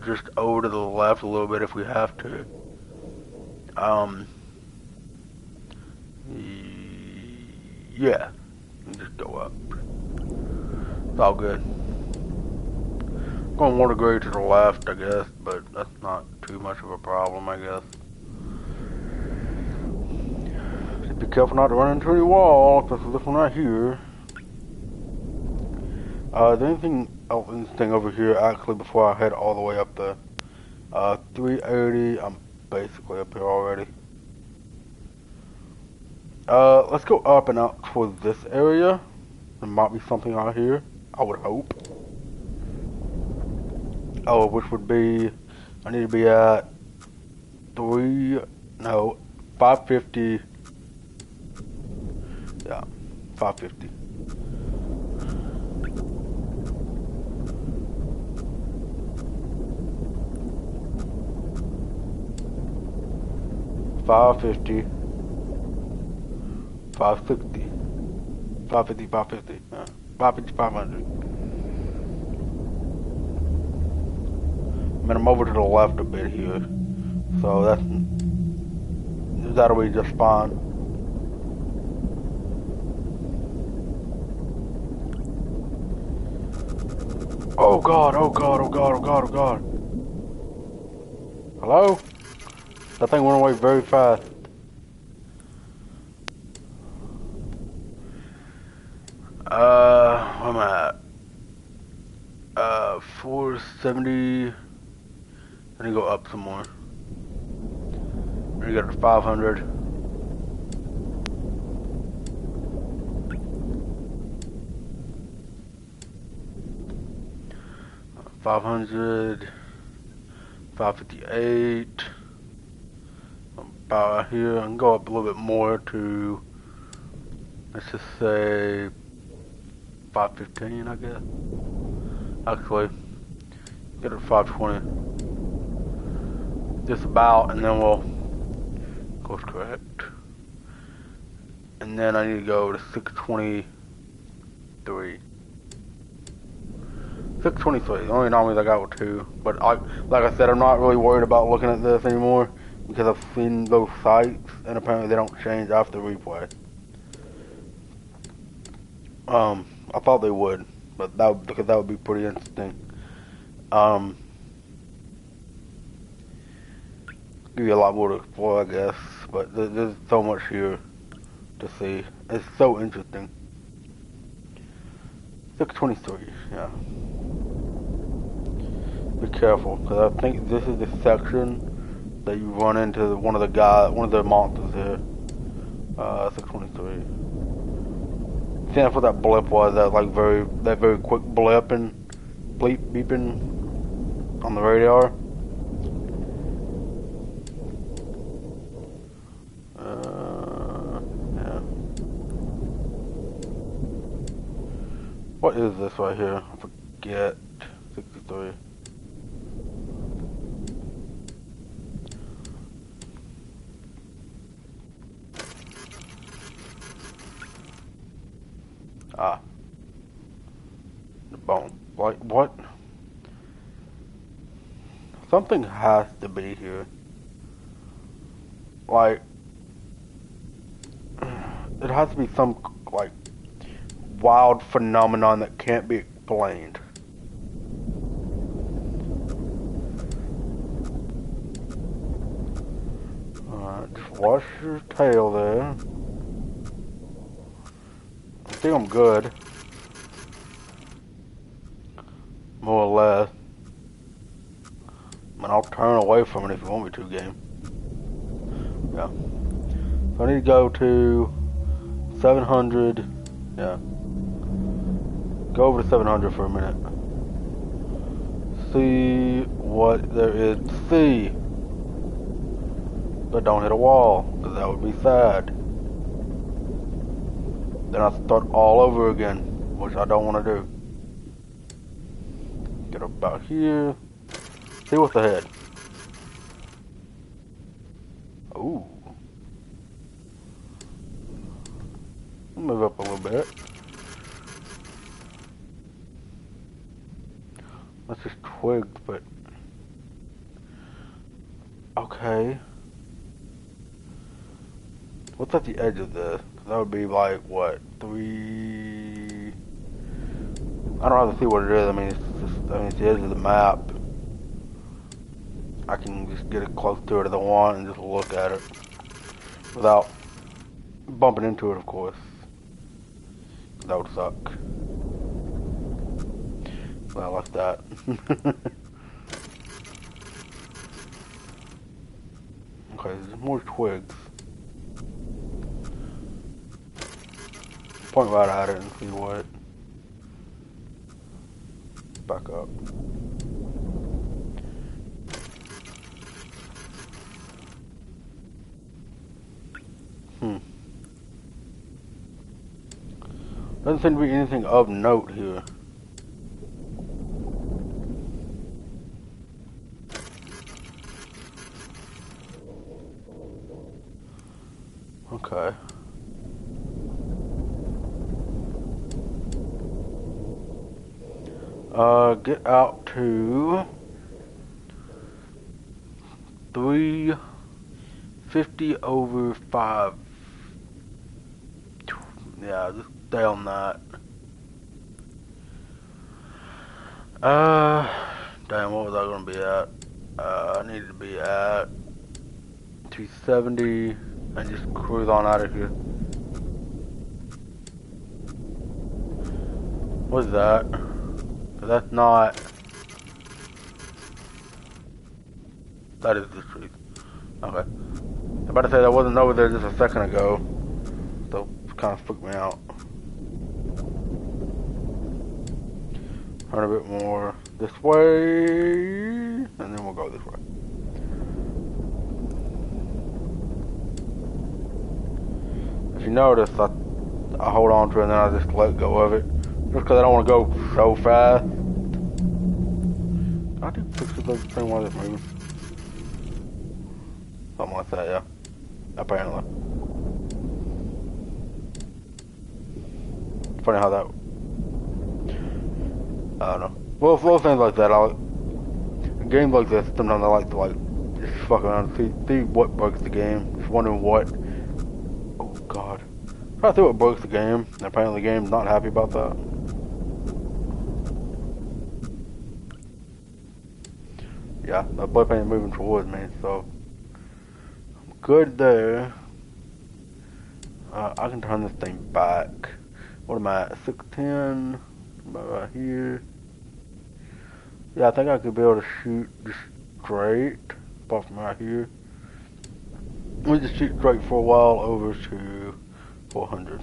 Just over to the left a little bit if we have to. Um, yeah, just go up. It's all good. Going 1 degree to the left, I guess, but that's not too much of a problem, I guess. Just be careful not to run into any wall, especially this one right here. Is there anything else interesting over here, actually, before I head all the way up there? 380, I'm basically up here already. Let's go up and out towards this area. There might be something out here, I would hope. Oh, which would be, I need to be at 550. Yeah, 550. $550, 560, 550, 550, 550, 500. I mean, I'm over to the left a bit here, so that'll be just fine. Oh God, oh God, oh God, oh God, oh God. Hello? That thing went away very fast. Where am I at? 470. I need to go up some more. I need to go to 500. $500, 558. About here. I can go up a little bit more to, let's just say 515, I guess. Actually, get it to 520. Just about, and then we'll course correct. And then I need to go to 623. 623. The only anomalies I got were 2. But like I said, I'm not really worried about looking at this anymore because I've seen those sites, and apparently they don't change after replay. I thought they would, but because that would be pretty interesting. Give you a lot more to explore, I guess, but there's so much here to see. It's so interesting. 623, yeah. Be careful, because I think this is the section that you run into one of the monsters here. 623. See, that's what that blip was. That very quick blip and beeping on the radar. Yeah. What is this right here? I forget. 63. Ah. The bone. Like, what? Something has to be here. Like, it has to be some, like, wild phenomenon that can't be explained. Alright, just wash your tail there. I think I'm good. More or less. I mean, I'll turn away from it if you want me to, game. Yeah. So I need to go to 700. Yeah. Go over to 700 for a minute. See what there is to see. But don't hit a wall, because that would be sad. Then I start all over again, which I don't want to do. Get about here. See what's ahead. Ooh. Move up a little bit. That's just twigs, but okay. What's at the edge of this? That would be like what, 3? I don't have to see what it is. I mean, it's the edge of the map. I can just get it close to it if I want and just look at it without bumping into it, of course. That would suck. Well, like that. Okay, there's more twigs. Point right at it and see what. Back up. Doesn't seem to be anything of note here. Okay. Get out to 350 over 5. Yeah, just stay on that. Damn, what was I gonna be at? I needed to be at 270 and just cruise on out of here. What is that? That's not. That is the truth. Okay. I'm about to say that wasn't over there just a second ago. So it kind of freaked me out. Turn a bit more this way, and then we'll go this way. If you notice, I hold on to it and then I just let go of it. Just because I don't want to go so fast. I do fix the thing while it's moving. Something like that, yeah. Apparently. Funny how that. I don't know. Well, for things like that, games like this, sometimes I like to just fuck around and see what breaks the game. Just wondering what. Oh God. Try to see what breaks the game. And apparently the game's not happy about that. Yeah, that blip ain't moving towards me, so I'm good there. I can turn this thing back. What am I at? 610? About right here. Yeah, I think I could be able to shoot just straight, apart from right here. We just shoot straight for a while over to 400.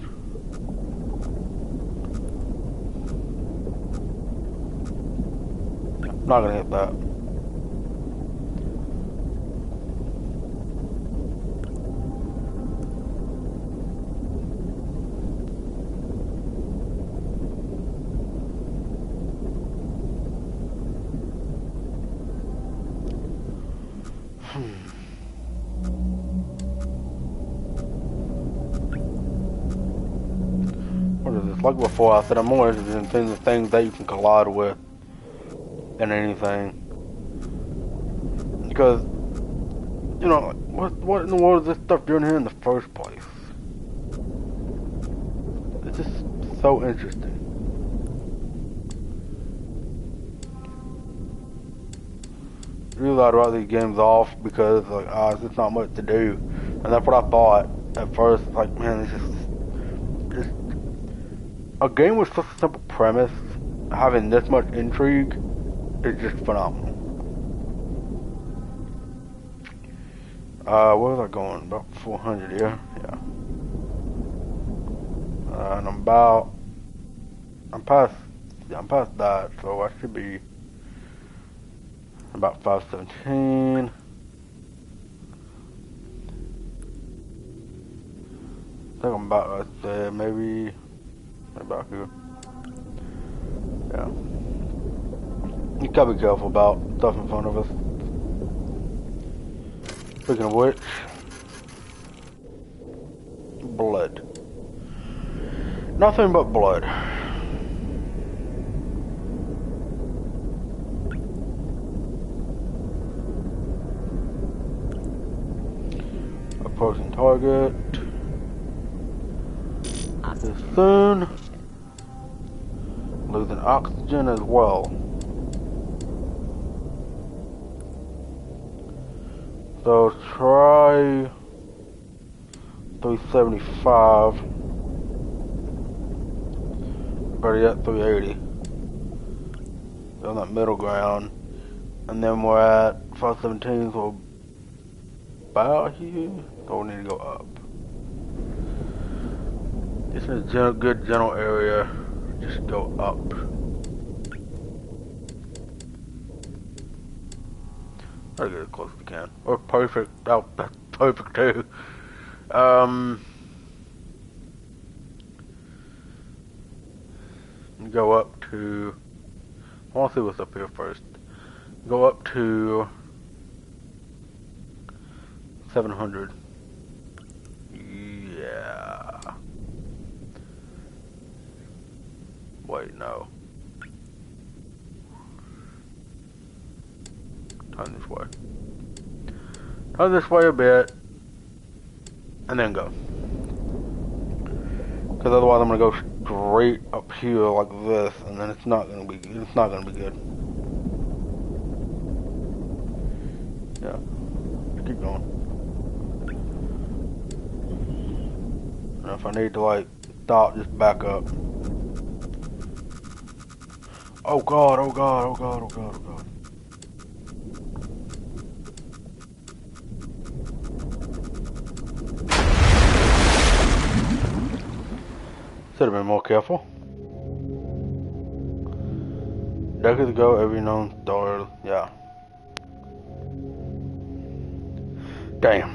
Not gonna hit that. What is this? Like before, I said I'm more interested in seeing the things that you can collide with than anything. Because, you know, what in the world is this stuff doing here in the first place? It's just so interesting. Really, I'd write these games off because, like, there's just not much to do. And that's what I thought at first. Like, man, it's just a game with such a simple premise, having this much intrigue, is just phenomenal. Where was I going? About 400, yeah? Yeah. And I'm past that, so I should be about 517. I think I'm about right there, maybe about here. Yeah. You gotta be careful about stuff in front of us. Speaking of which, blood. Nothing but blood. Approaching target. This soon. Losing oxygen as well. So try 375. Better yet, 380. On that middle ground. And then we're at 517, so about here. So we need to go up. This is a good general area. Just go up. Try to get as close as we can. Or perfect. Oh, that's perfect too. Go up to. I want to see what's up here first. Go up to 700. Yeah. Wait, no. Turn this way. Turn this way a bit. And then go. Because otherwise I'm gonna go straight up here like this, and then it's not gonna be good. Yeah. Keep going. And if I need to like stop, just back up. Oh god, oh god, oh god, oh god, oh god. Should have been more careful. Decades ago, every known star, yeah. Damn.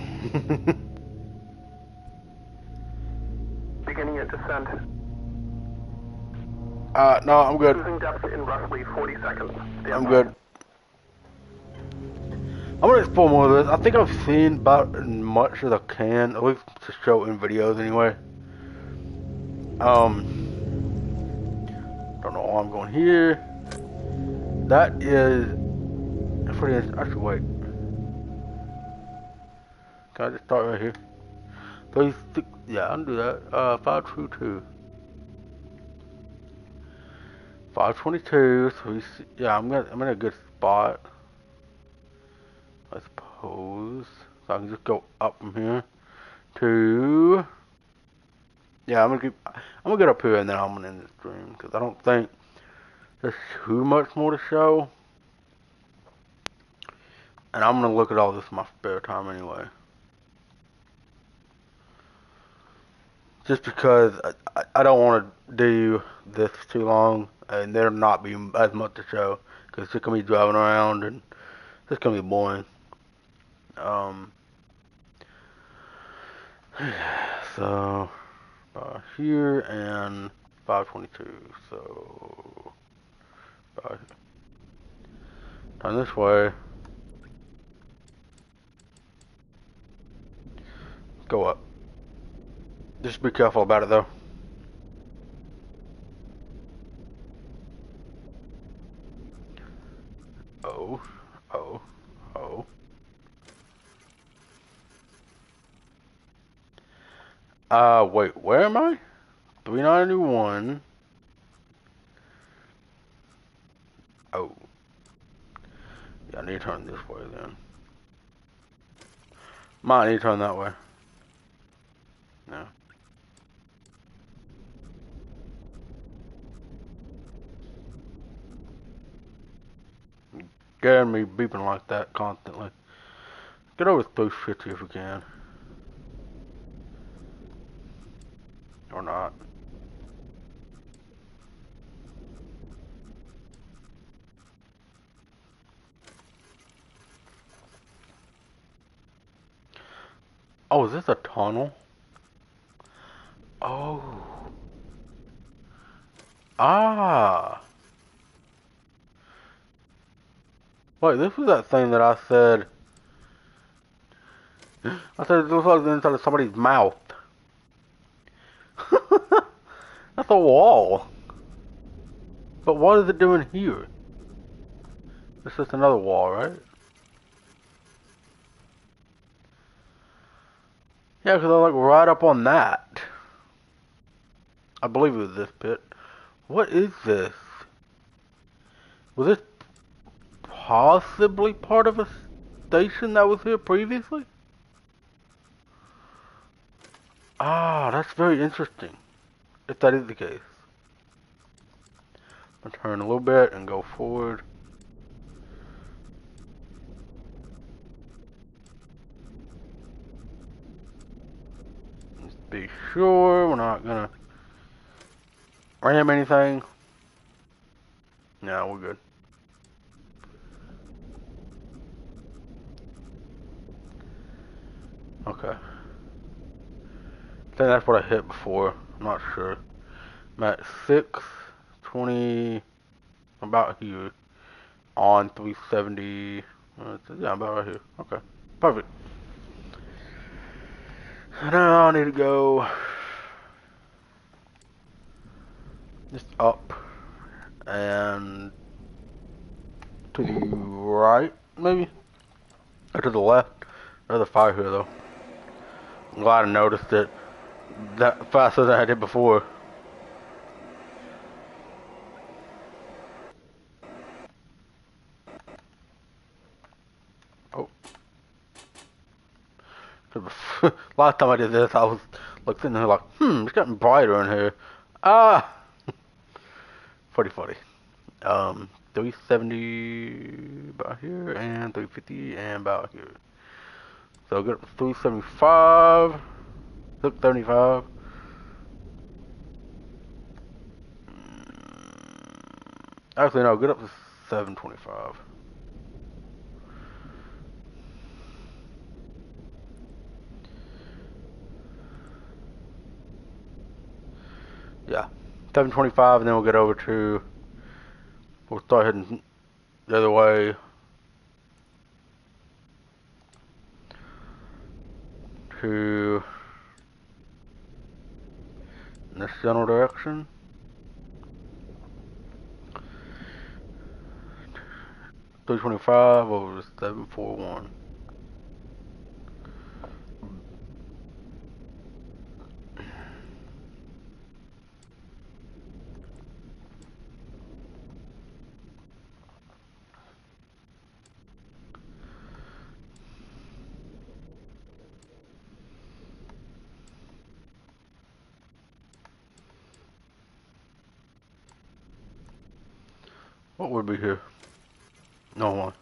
Beginning your descent. No, I'm good. Losing depth in roughly 40 seconds. I'm good. I'm gonna explore more of this. I think I've seen about as much as I can, at least to show in videos anyway. Don't know why I'm going here. That is, actually wait. Can I just start right here? 36, yeah, I'll do that. 522. 522, so yeah, I'm in a good spot. I suppose. So I can just go up from here to, yeah, I'm gonna get up here and then I'm gonna end the stream, because I don't think there's too much more to show. And I'm gonna look at all this in my spare time anyway. Just because I don't want to do this too long and there not be as much to show, because it's just gonna be driving around and it's gonna be boring. So here and 522. So turn this way. Go up. Just be careful about it though. Oh, oh, oh. Wait, where am I? 391. Oh. Yeah, I need to turn this way then. Might need to turn that way. No. Getting me beeping like that constantly. Get over 350 if we can. Or not. Oh, is this a tunnel? Oh. Ah. Wait, this was that thing that I said. I said it looks like the inside of somebody's mouth. That's a wall. But what is it doing here? It's just another wall, right? Yeah, because I was like right up on that. I believe it was this pit. What is this? Was this possibly part of a station that was here previously? Ah, that's very interesting. If that is the case. I'll turn a little bit and go forward. Just be sure we're not gonna ram anything. No, we're good. Okay. I think that's what I hit before. I'm not sure. I'm at 620, about here, on 370. Yeah, about right here. Okay, perfect. Now I need to go just up and to the right, maybe? Or to the left. There's a fire here, though. I'm glad I noticed it that faster than I did before. Oh. Last time I did this, I was like sitting there like, it's getting brighter in here. Ah! Pretty funny. 370 about here, and 350 and about here. So get up to 375, 675. Actually, no, get up to 725. Yeah, 725, and then we'll get over to. We'll start heading the other way to this general direction. 325 over 741. What would be here? No one.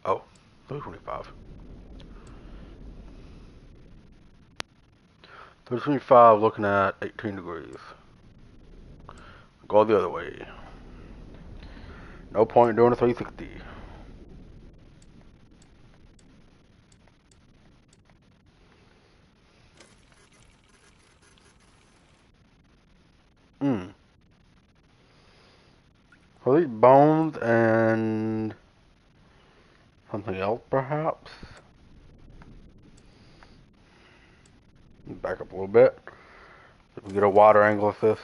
Oh, 325. 325 looking at 18 degrees. Go the other way. No point doing a 360. Hmm. Are these bones and something else perhaps? Back up a little bit. We get a wider angle of this.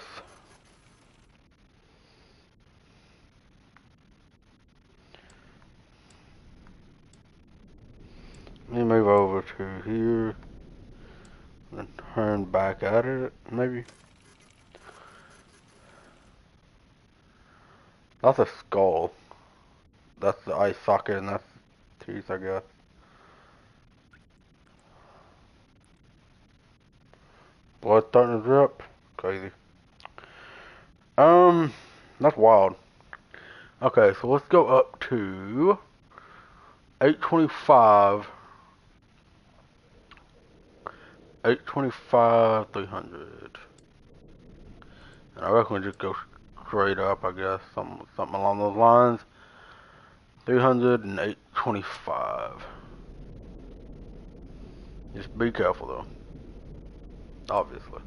Let me move over to here. And turn back at it, maybe. That's a skull. That's the eye socket and that's teeth, I guess. Blood starting to drip. Crazy. That's wild. Okay, so let's go up to 825. 825, 300. And I reckon we just go straight up, I guess. Something along those lines. 300 and 825. Just be careful though. Obviously.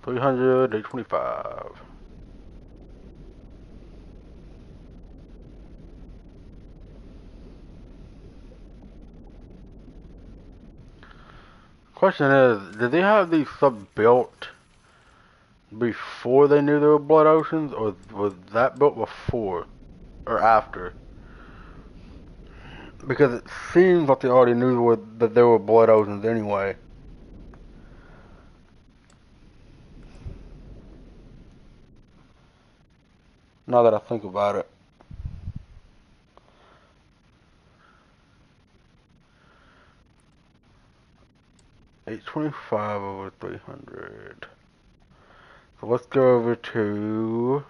300, 825. Question is, do they have these sub-built before they knew there were blood oceans, or was that built before or after? Because it seems like they already knew that there were blood oceans anyway. Now that I think about it. $825 over 300. So let's go over to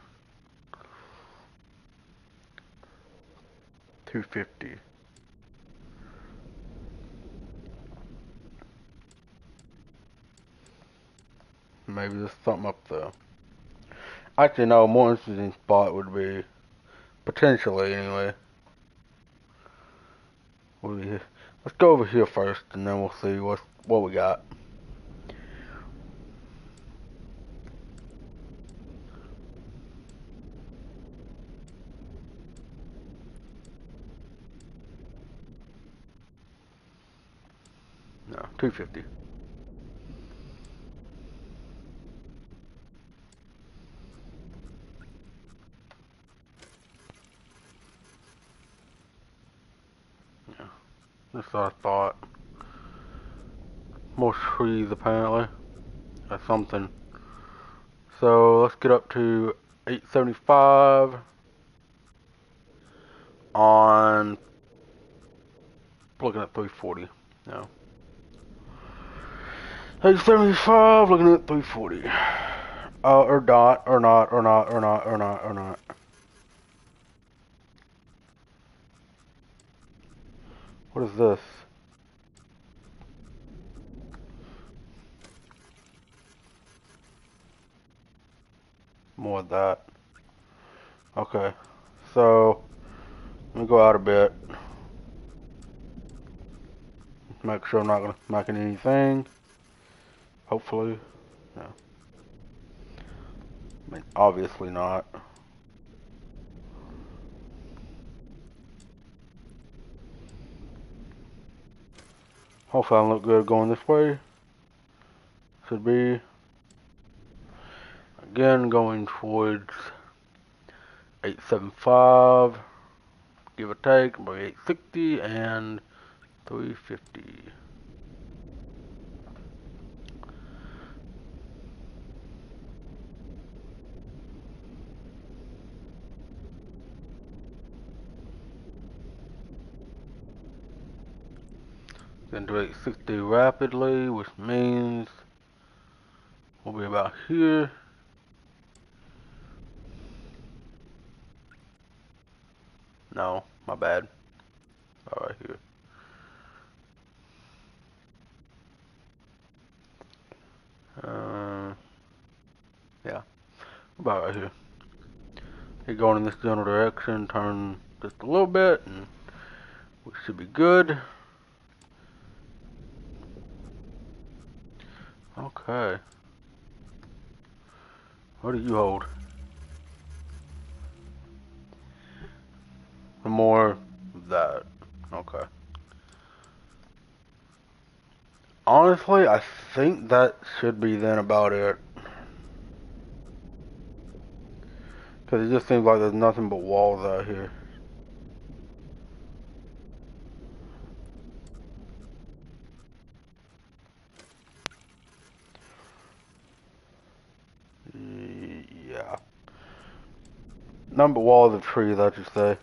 250. Maybe there's something up there. Actually, no, a more interesting spot would be, potentially anyway, would be here. Let's go over here first, and then we'll see what we got. No, 250. Yeah, that's what I thought. More trees apparently, or something. So let's get up to 875 on looking at 340. No. 875 looking at 340. Or not, or not, or not, or not, or not, or not. What is this? More of that. Okay. So, let me go out a bit. Make sure I'm not gonna making anything. Hopefully. No. I mean, obviously not. Hopefully I look good going this way. Should be. Again, going towards 875. Give or take, about 860 and 350. Into 860 rapidly, which means we'll be about here. No, my bad. About right here. Yeah, about right here. Keep going in this general direction, turn just a little bit, and we should be good. Okay. What do you hold? More of that. Okay. Honestly, I think that should be then about it. Because it just seems like there's nothing but walls out here. Yeah. Nothing but walls of trees, I should say.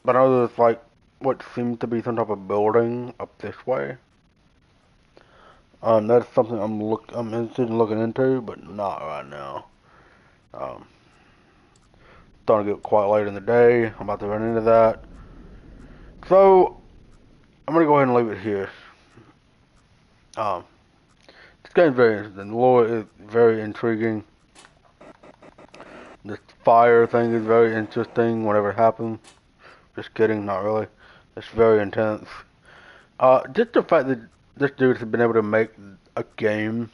But I know there's like what seems to be some type of building up this way. That's something I'm interested in looking into, but not right now. Um, Starting to get quite late in the day. I'm about to run into that. So I'm gonna go ahead and leave it here. Um, this game's very interesting. The lore is very intriguing. This fire thing is very interesting. Whenever it happens, just kidding, not really. It's very intense. Just the fact that this dude has been able to make a game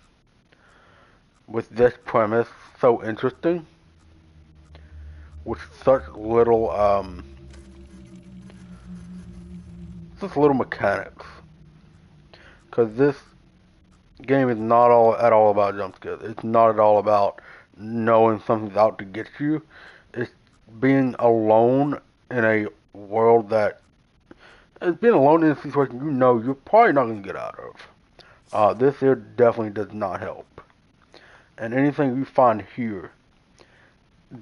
with this premise so interesting, with such little mechanics. Cause this game is not all at all about jump scares. It's not at all about knowing something's out to get you. It's being alone in a world that it's being alone in a situation you know you're probably not gonna get out of. This here definitely does not help, and anything you find here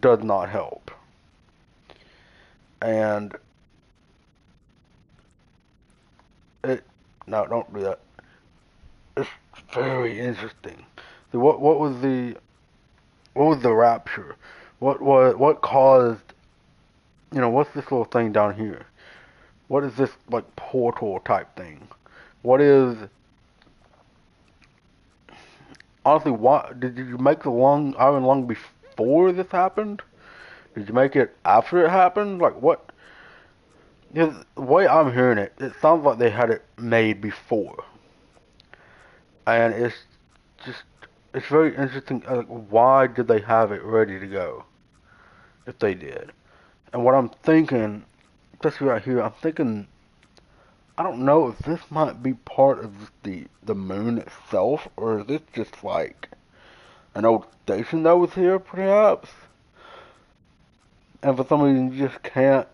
does not help. And it no, don't do that. It's very interesting. So what was the rapture? What caused, what's this little thing down here? What is this like portal type thing? What is honestly why did you make the iron lung before this happened? Did you make it after it happened? Like what? Because the way I'm hearing it, it sounds like they had it made before, and just it's very interesting. Like, why did they have it ready to go if they did? And what I'm thinking, especially right here, I'm thinking I don't know if this might be part of the moon itself, or is this just like an old station that was here, perhaps? And for some reason you just can't,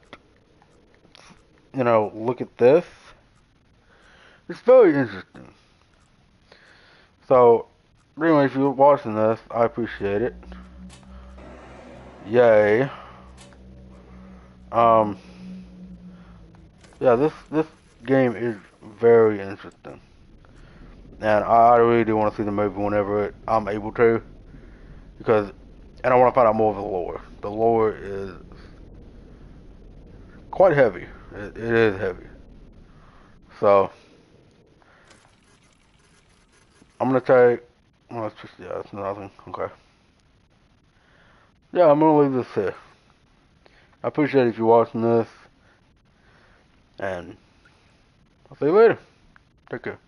look at this. It's very interesting. So, anyway, if you're watching this, I appreciate it. Yay. Um, yeah, this game is very interesting, and I really do want to see the movie whenever I'm able to, because, and I want to find out more of the lore. The lore is quite heavy. It is heavy. So I'm gonna take. Well, it's just yeah, it's nothing. Okay. Yeah, I'm gonna leave this here. I appreciate it if you're watching this, and I'll see you later. Take care.